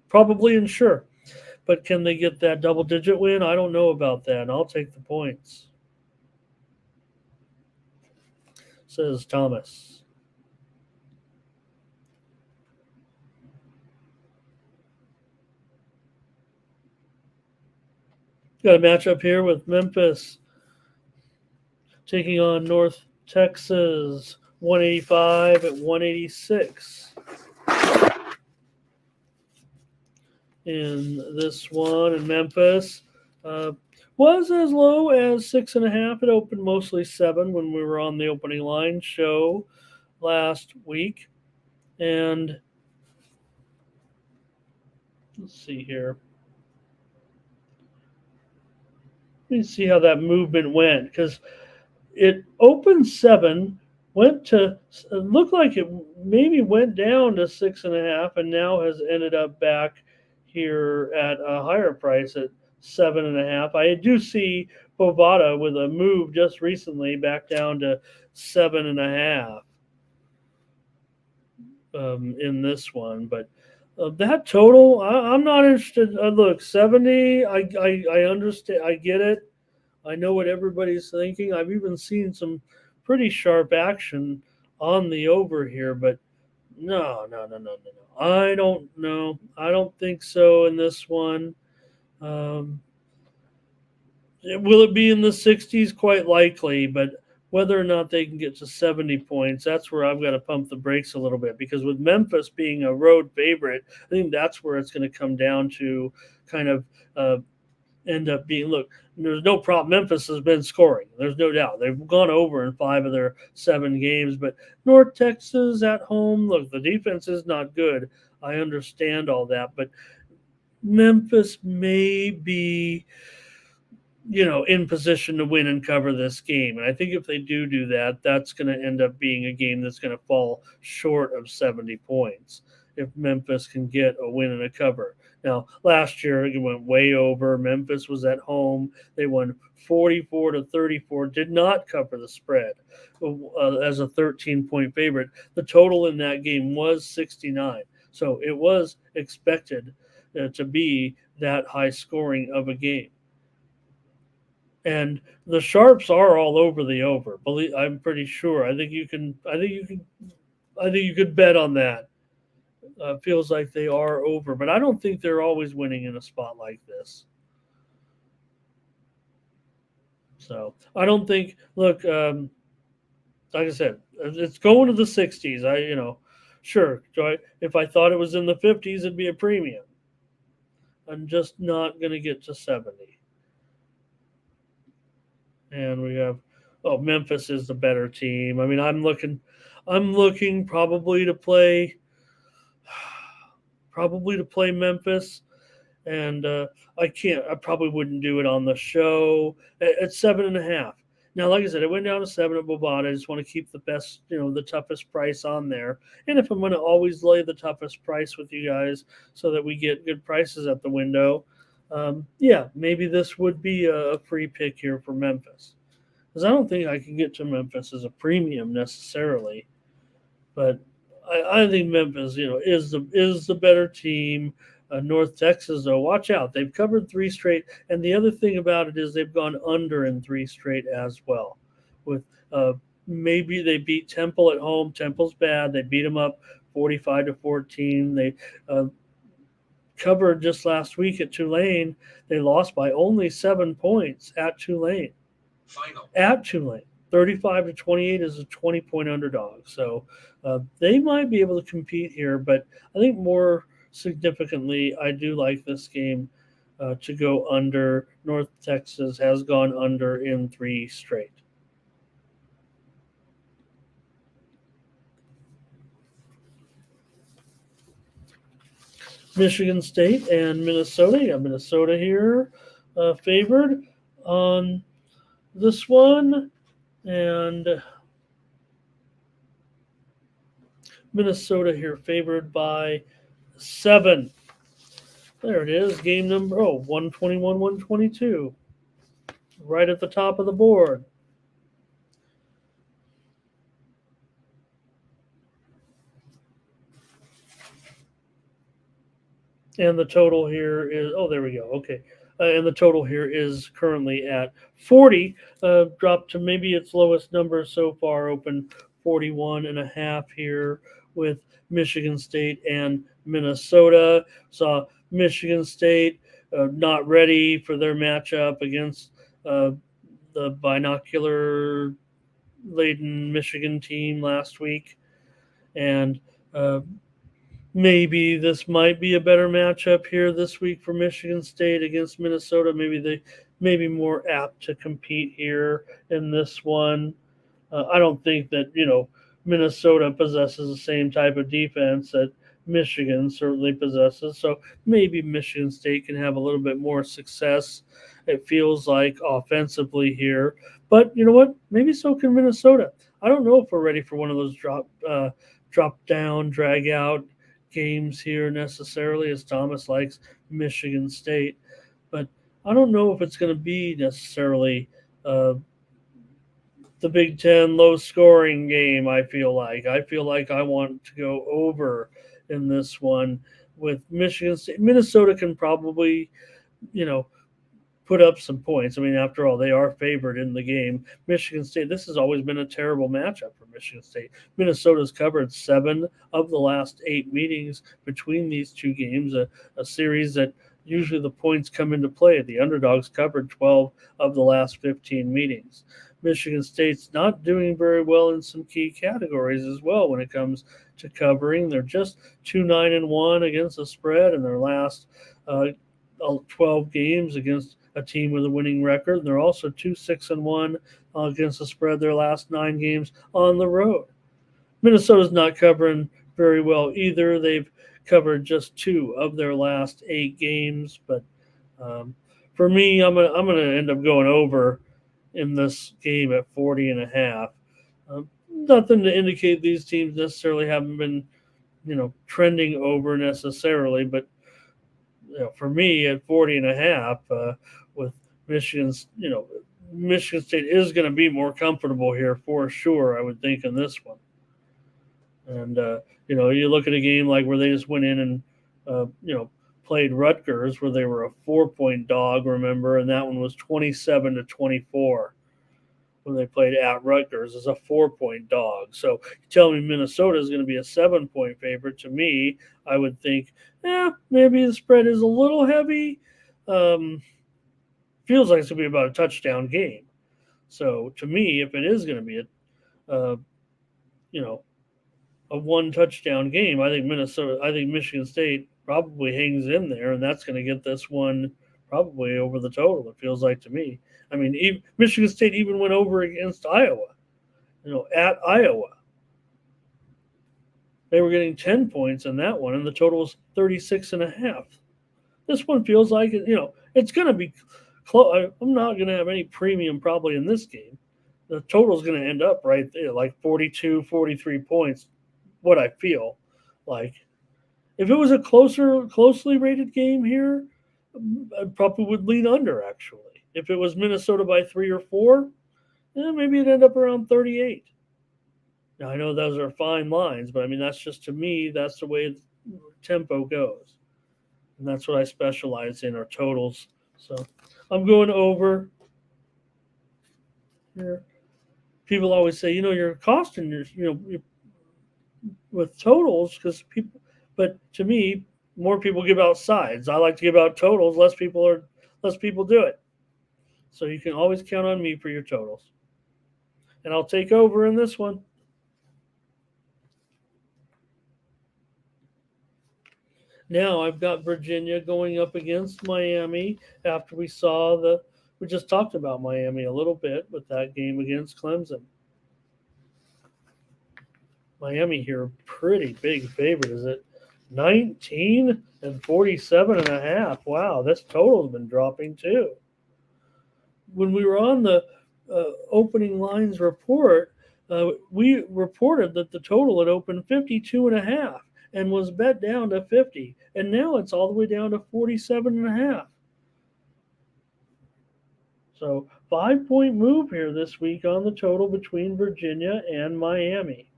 A: Probably and sure. But can they get that double-digit win? I don't know about that, and I'll take the points, says Thomas. Got a matchup here with Memphis taking on North Texas, 185 at 186. In this one, in Memphis, was as low as 6.5. It opened mostly 7 when we were on the opening line show last week. And let's see here. Let me see how that movement went, because it opened 7, went to, it looked like it maybe went down to 6.5, and now has ended up back here at a higher price at 7.5. I do see Bovada with a move just recently back down to 7.5 in this one, but that total, I'm not interested. Look, 70. I understand. I get it. I know what everybody's thinking. I've even seen some pretty sharp action on the over here, but no. I don't know. I don't think so in this one. Will it be in the 60s? Quite likely, but whether or not they can get to 70 points, that's where I've got to pump the brakes a little bit, because with Memphis being a road favorite, I think that's where it's going to come down to kind of end up being, look, there's no problem. Memphis has been scoring. There's no doubt. They've gone over in 5 of their 7 games, but North Texas at home, look, the defense is not good. I understand all that, but Memphis may be, in position to win and cover this game. And I think if they do that, that's going to end up being a game that's going to fall short of 70 points if Memphis can get a win and a cover. Now, last year it went way over. Memphis was at home. They won 44-34, did not cover the spread as a 13-point favorite. The total in that game was 69. So it was expected to be that high scoring of a game. And the sharps are all over the over. I'm pretty sure. I think you could bet on that. Feels like they are over, but I don't think they're always winning in a spot like this. So I don't think. Look, like I said, it's going to the 60s. Sure. If I thought it was in the 50s, it'd be a premium. I'm just not going to get to 70. And we have, Memphis is the better team. I mean, I'm looking probably to play Memphis, and I probably wouldn't do it on the show at 7.5. Now, like I said, it went down to 7 at Bovada. I just want to keep the best, the toughest price on there. And if I'm going to always lay the toughest price with you guys so that we get good prices at the window, maybe this would be a free pick here for Memphis, because I don't think I can get to Memphis as a premium necessarily, but I think Memphis, is the better team. North Texas, though, watch out. They've covered 3 straight, and the other thing about it is they've gone under in 3 straight as well. With maybe they beat Temple at home. Temple's bad. They beat them up 45-14. They covered just last week at Tulane. They lost by only 7 points at Tulane. At Tulane, 35-28 is a 20-point underdog. So they might be able to compete here, but I think more significantly, I do like this game to go under. North Texas has gone under in 3 straight. Michigan State and Minnesota. You got Minnesota here favored on this one, and Minnesota here favored by 7. There it is, game number 121-122, right at the top of the board. And the total here is, there we go. Okay. And the total here is currently at 40, dropped to maybe its lowest number so far, open 41.5 here with Michigan State and Minnesota. Saw Michigan State not ready for their matchup against the binocular-laden Michigan team last week. And maybe this might be a better matchup here this week for Michigan State against Minnesota. Maybe they may be more apt to compete here in this one. I don't think that, Minnesota possesses the same type of defense that Michigan certainly possesses. So maybe Michigan State can have a little bit more success, it feels like, offensively here. But you know what? Maybe so can Minnesota. I don't know if we're ready for one of those drop down, drag out games here necessarily, as Thomas likes Michigan State. But I don't know if it's going to be necessarily the Big Ten low scoring game. I feel like I want to go over in this one with Michigan State. Minnesota can probably, put up some points. I mean, after all, they are favored in the game. Michigan State, this has always been a terrible matchup for Michigan State. Minnesota's covered 7 of the last 8 meetings between these two games, a series that usually the points come into play. The underdogs covered 12 of the last 15 meetings. Michigan State's not doing very well in some key categories as well when it comes to covering. They're just 2-9-1 against the spread in their last 12 games against a team with a winning record. They're also 2-6-1 against the spread their last 9 games on the road. Minnesota's not covering very well either. They've covered just 2 of their last 8 games. But for me, I'm gonna end up going over in this game at 40.5. Nothing to indicate these teams necessarily haven't been, trending over necessarily, but for me at 40.5, with Michigan's, Michigan State is going to be more comfortable here for sure, I would think, in this one. And you look at a game like where they just went in and played Rutgers, where they were a 4-point dog, remember, and that one was 27-24 when they played at Rutgers as a 4-point dog. So you tell me Minnesota is going to be a 7-point favorite. To me, I would think, maybe the spread is a little heavy. Feels like it's going to be about a touchdown game. So to me, if it is going to be a 1 touchdown game, I think Michigan State probably hangs in there, and that's going to get this one probably over the total, it feels like to me. I mean, Michigan State even went over against Iowa, at Iowa. They were getting 10 points in that one, and the total was 36.5. This one feels like, it's going to be close. I'm not going to have any premium probably in this game. The total is going to end up right there, like 42, 43 points, what I feel like. If it was a closely rated game here, I probably would lean under, actually. If it was Minnesota by 3 or 4, maybe it'd end up around 38. Now, I know those are fine lines, but I mean, that's just, to me, that's the way the tempo goes. And that's what I specialize in, are totals. So I'm going over here. People always say, you're costing your, with totals, because people, but to me, more people give out sides. I like to give out totals. Less people do it. So you can always count on me for your totals. And I'll take over in this one. Now I've got Virginia going up against Miami after we just talked about Miami a little bit with that game against Clemson. Miami here, pretty big favorite. Is it 19 and 47.5? Wow, this total's been dropping too. When we were on the opening lines report, we reported that the total had opened 52.5 and was bet down to 50, and now it's all the way down to 47.5. So 5-point move here this week on the total between Virginia and Miami.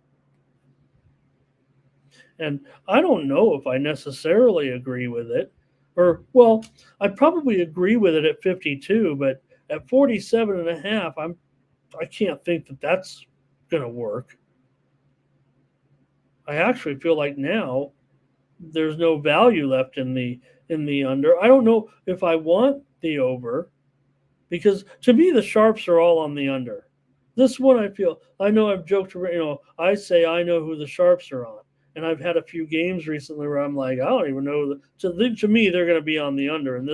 A: And I don't know if I necessarily agree with it. I probably agree with it at 52, but at 47.5, I can't think that that's going to work. I actually feel like now there's no value left in the under. I don't know if I want the over, because to me the sharps are all on the under. This one I know I've joked around, I say I know who the sharps are on. And I've had a few games recently where I'm like, I don't even know. To me, they're going to be on the under. And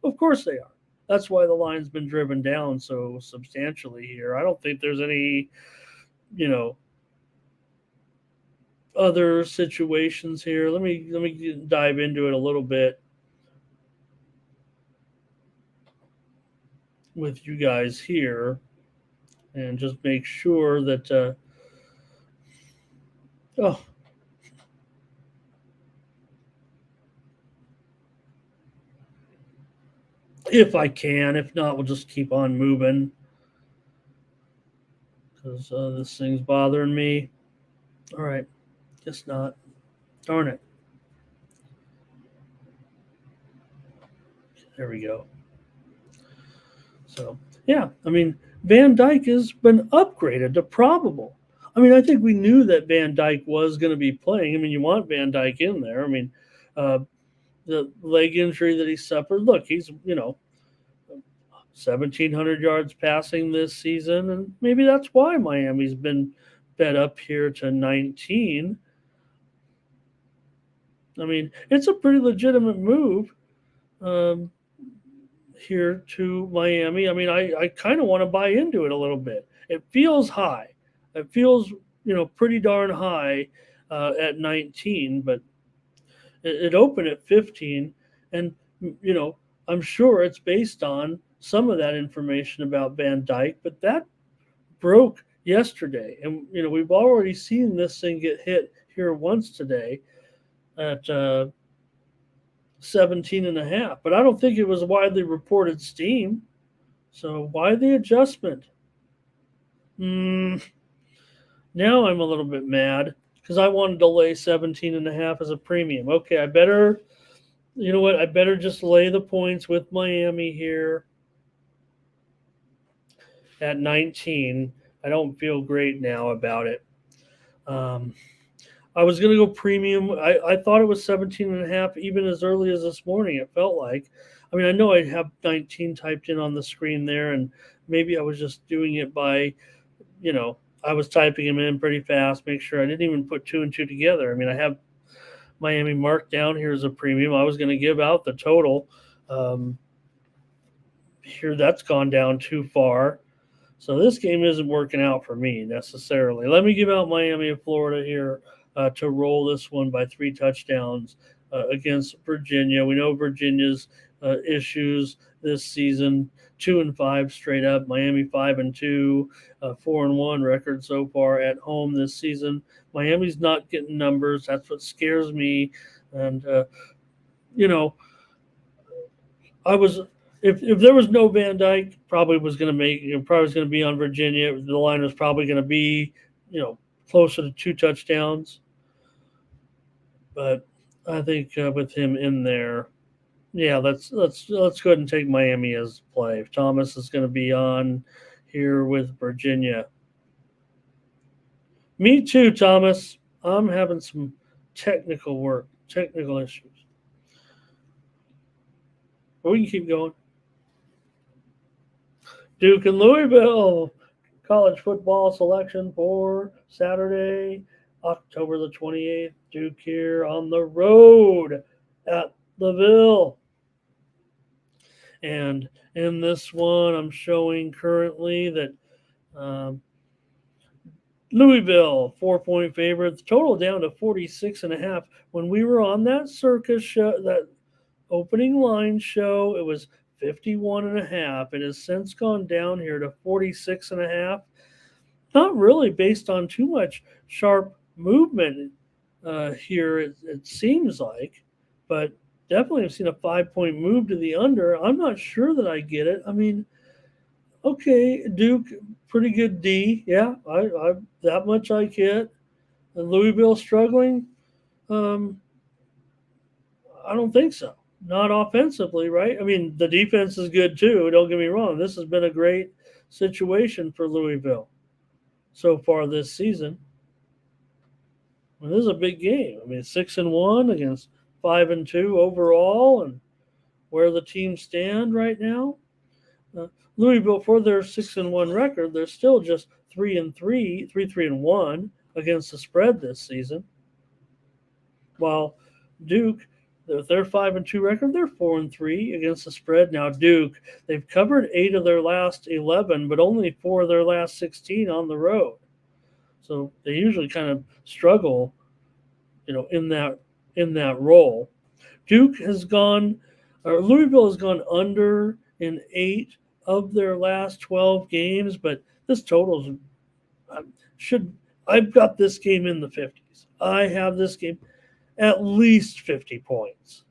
A: of course they are. That's why the line's been driven down so substantially here. I don't think there's any, other situations here. Let me dive into it a little bit with you guys here and just make sure that if I can. If not, we'll just keep on moving because this thing's bothering me. All right. Guess not. Darn it. There we go. So, yeah, I mean, Van Dyke has been upgraded to probable. I mean, I think we knew that Van Dyke was going to be playing. I mean, you want Van Dyke in there. I mean, the leg injury that he suffered, look, he's, 1,700 yards passing this season, and maybe that's why Miami's been bet up here to 19. I mean, it's a pretty legitimate move here to Miami. I mean, I kind of want to buy into it a little bit. It feels high. It feels, pretty darn high at 19, but it opened at 15. And, I'm sure it's based on some of that information about Van Dyke, but that broke yesterday. And, we've already seen this thing get hit here once today at 17.5, but I don't think it was widely reported steam. So why the adjustment? Now I'm a little bit mad because I wanted to lay 17.5 as a premium. Okay, I better just lay the points with Miami here at 19. I don't feel great now about it. I was going to go premium. I thought it was 17.5 even as early as this morning, it felt like. I mean, I know I have 19 typed in on the screen there, and maybe I was just doing it by, I was typing them in pretty fast, make sure I didn't even put 2 and 2 together. I mean, I have Miami marked down here as a premium. I was going to give out the total. Here, that's gone down too far. So this game isn't working out for me necessarily. Let me give out Miami of Florida here to roll this one by 3 touchdowns against Virginia. We know Virginia's issues this season: 2-5 straight up. Miami 5-2, 4-1 record so far at home this season. Miami's not getting numbers. That's what scares me. And I was. If there was no Van Dyke, probably was going to be on Virginia. The line was probably going to be, closer to 2 touchdowns. But I think with him in there, yeah, let's go ahead and take Miami as play. If Thomas is going to be on here with Virginia. Me too, Thomas. I'm having some technical issues. But we can keep going. Duke and Louisville college football selection for Saturday, October the 28th. Duke here on the road at Louisville. And in this one, I'm showing currently that Louisville, 4-point favorite. The total down to 46.5. When we were on that circus show, that opening line show, it was 51.5. It has since gone down here to 46.5. Not really based on too much sharp movement here, it seems like, but definitely I've seen a 5-point move to the under. I'm not sure that I get it. I mean, okay, Duke, pretty good D. Yeah, I that much I get. And Louisville struggling? I don't think so. Not offensively, right? I mean, the defense is good too. Don't get me wrong. This has been a great situation for Louisville so far this season. This is a big game. 6-1 against 5-2 overall, and where the teams stand right now. Uh, Louisville, for their 6-1 record, they're still just 3-1 against the spread this season. While Duke, their 5-2 record, they're 4-3 against the spread. Now Duke, they've covered 8 of their last 11, but only 4 of their last 16 on the road. So they usually kind of struggle, in that role. Louisville has gone under in 8 of their last 12 games, but this totals I've got this game in the 50s. I have this game at least 50 points.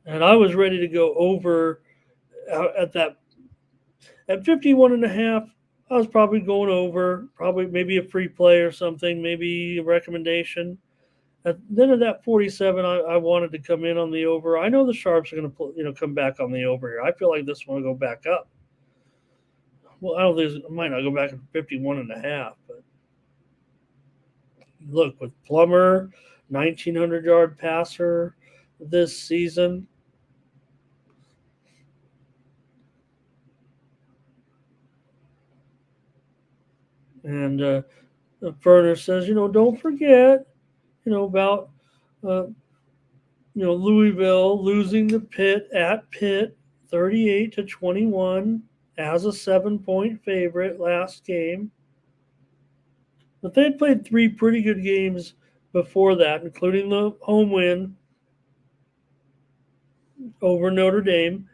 A: And I was ready to go over at 51 and a half. I was probably going over, probably maybe a free play or something, maybe a recommendation. Then at that 47, I wanted to come in on the over. I know the Sharps are going to come back on the over here. I feel like this one will go back up. Well, I don't think it might not go back to 51 and a half, but look, with Plummer, 1,900-yard passer this season. And Ferner says, don't forget, about, Louisville losing to Pitt at Pitt, 38-21 as a 7-point favorite last game. But they had played 3 pretty good games before that, including the home win over Notre Dame.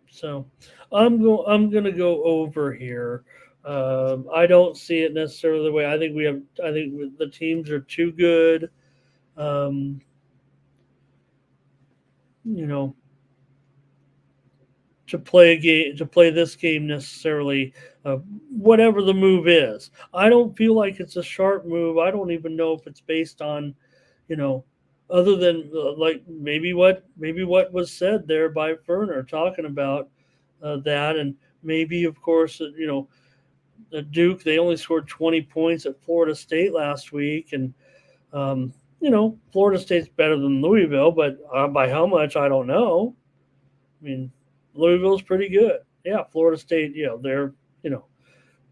A: So I'm going to go over here. I don't see it necessarily the way I think the teams are too good. To play this game necessarily, whatever the move is. I don't feel like it's a sharp move. I don't even know if it's based on, other than like maybe what was said there by Ferner talking about that, and maybe of course Duke, they only scored 20 points at Florida State last week, and Florida State's better than Louisville, but by how much I don't know. Louisville's pretty good. Yeah, Florida State, they're,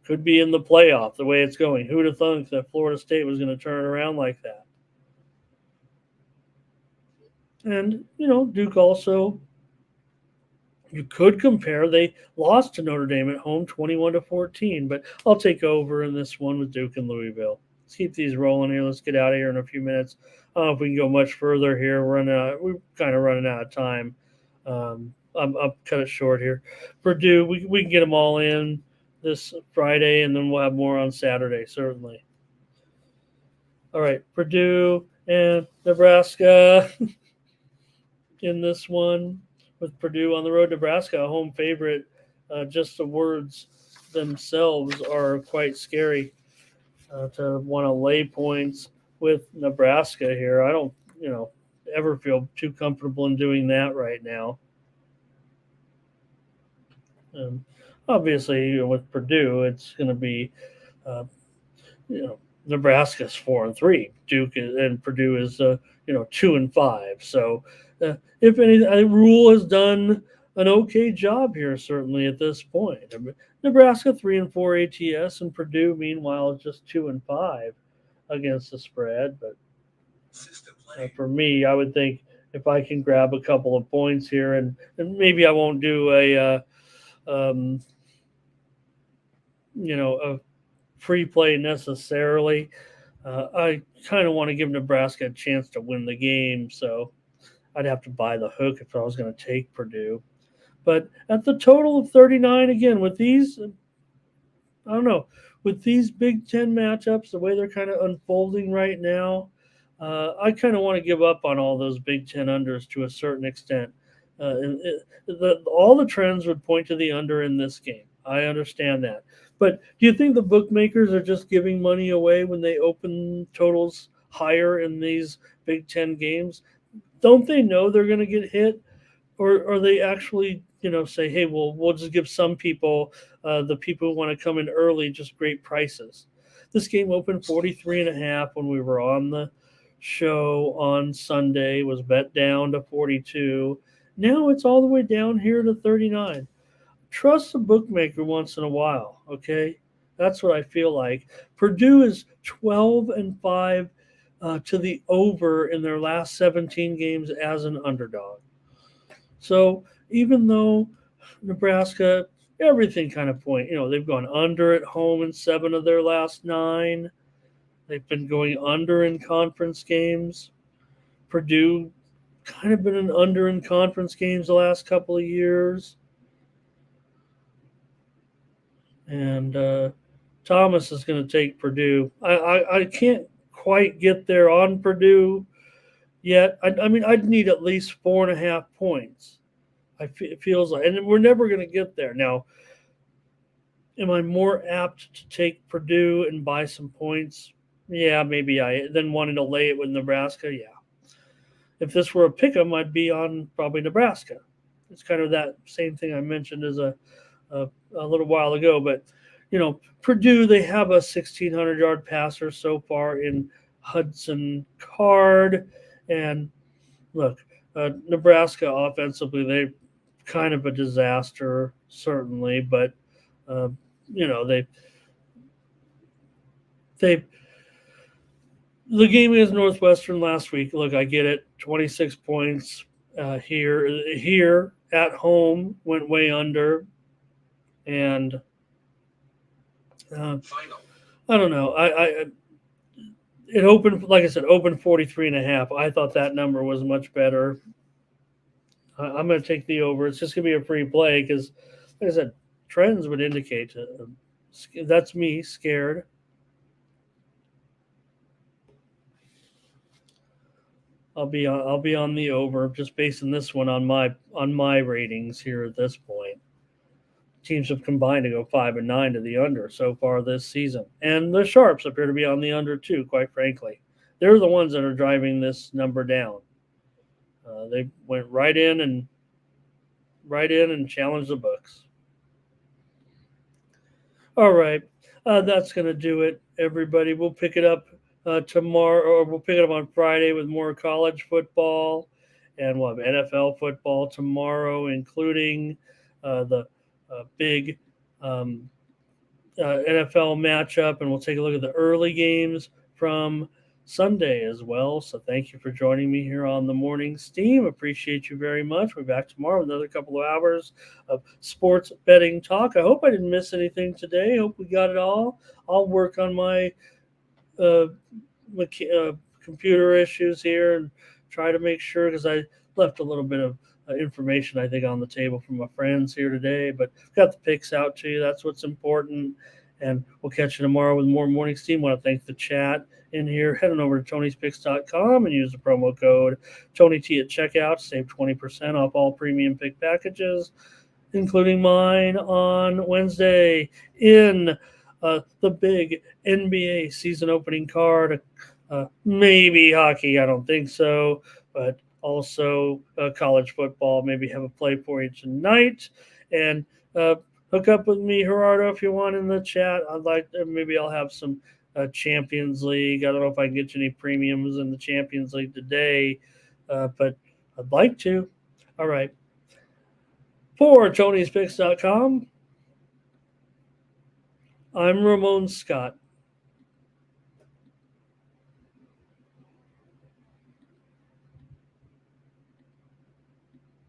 A: could be in the playoff the way it's going. Who'd have thunk that Florida State was going to turn around like that? And, Duke also, you could compare. They lost to Notre Dame at home 21-14, but I'll take over in this one with Duke and Louisville. Let's keep these rolling here. Let's get out of here in a few minutes. I don't know if we can go much further here. We're kind of running out of time. I'll cut it short here. Purdue, we can get them all in this Friday, and then we'll have more on Saturday, certainly. All right, Purdue and Nebraska in this one, with Purdue on the road. Nebraska, a home favorite. Just the words themselves are quite scary to want to lay points with Nebraska here. I don't, ever feel too comfortable in doing that right now. Obviously, with Purdue, it's going to be, Nebraska's 4-3. Duke and Purdue is, 2-5. So, if anything, Rule has done an okay job here, certainly at this point. Nebraska 3-4 ATS, and Purdue, meanwhile, is just 2-5 against the spread. But for me, I would think if I can grab a couple of points here, and maybe I won't do a free play necessarily. I kind of want to give Nebraska a chance to win the game, so I'd have to buy the hook if I was going to take Purdue. But at the total of 39, again, with these, I don't know, with these Big Ten matchups, the way they're kind of unfolding right now, I kind of want to give up on all those Big Ten unders to a certain extent. All the trends would point to the under in this game. I understand that. But do you think the bookmakers are just giving money away when they open totals higher in these Big Ten games? Don't they know they're going to get hit? Or are they actually say, hey, we'll just give some people, the people who want to come in early, just great prices. This game opened 43.5 when we were on the show on Sunday, was bet down to 42. Now it's all the way down here to 39. Trust the bookmaker once in a while, okay? That's what I feel like. Purdue is 12-5 to the over in their last 17 games as an underdog. So even though Nebraska, everything kind of point, they've gone under at home in 7 of their last 9. They've been going under in conference games. Purdue kind of been an under in conference games the last couple of years. And Thomas is going to take Purdue. I can't quite get there on Purdue yet. I mean, I'd need at least 4.5 points. It feels like, and we're never going to get there. Now, am I more apt to take Purdue and buy some points? Yeah, maybe then wanting to lay it with Nebraska. Yeah. If this were a pick'em, I'd be on probably Nebraska. It's kind of that same thing I mentioned as a little while ago. But, Purdue, they have a 1,600-yard passer so far in Hudson Card. And look, Nebraska offensively, they're kind of a disaster, certainly. But, they the game against Northwestern last week. Look, I get it. 26 points here at home, went way under. And I don't know. It opened, like I said, opened 43.5. I thought that number was much better. I'm going to take the over. It's just going to be a free play because, like I said, trends would indicate that's me scared. I'll be on the over, just basing this one on my ratings here at this point. Teams have combined to go 5-9 to the under so far this season, and the Sharps appear to be on the under too. Quite frankly, they're the ones that are driving this number down. They went right in and challenged the books. All right, that's going to do it, everybody. We'll pick it up tomorrow, or we'll pick it up on Friday with more college football, and we'll have NFL football tomorrow, including the big NFL matchup, and we'll take a look at the early games from Sunday as well. So thank you for joining me here on the Morning Steam. Appreciate you very much. We'll be back tomorrow with another couple of hours of sports betting talk. I hope I didn't miss anything today. Hope we got it all. I'll work on my computer issues here and try to make sure, because I left a little bit of information, I think, on the table from my friends here today, but got the picks out to you. That's what's important. And we'll catch you tomorrow with more Morning Steam. I want to thank the chat in here. Head on over to Tony'sPicks.com and use the promo code TonyT at checkout. Save 20% off all premium pick packages, including mine on Wednesday in the big NBA season opening card. Maybe hockey, I don't think so, but also college football. Maybe have a play for you tonight. And hook up with me, Gerardo, if you want in the chat. Maybe I'll have some Champions League. I don't know if I can get you any premiums in the Champions League today, but I'd like to. All right. For Tony'sPicks.com, I'm Ramon Scott.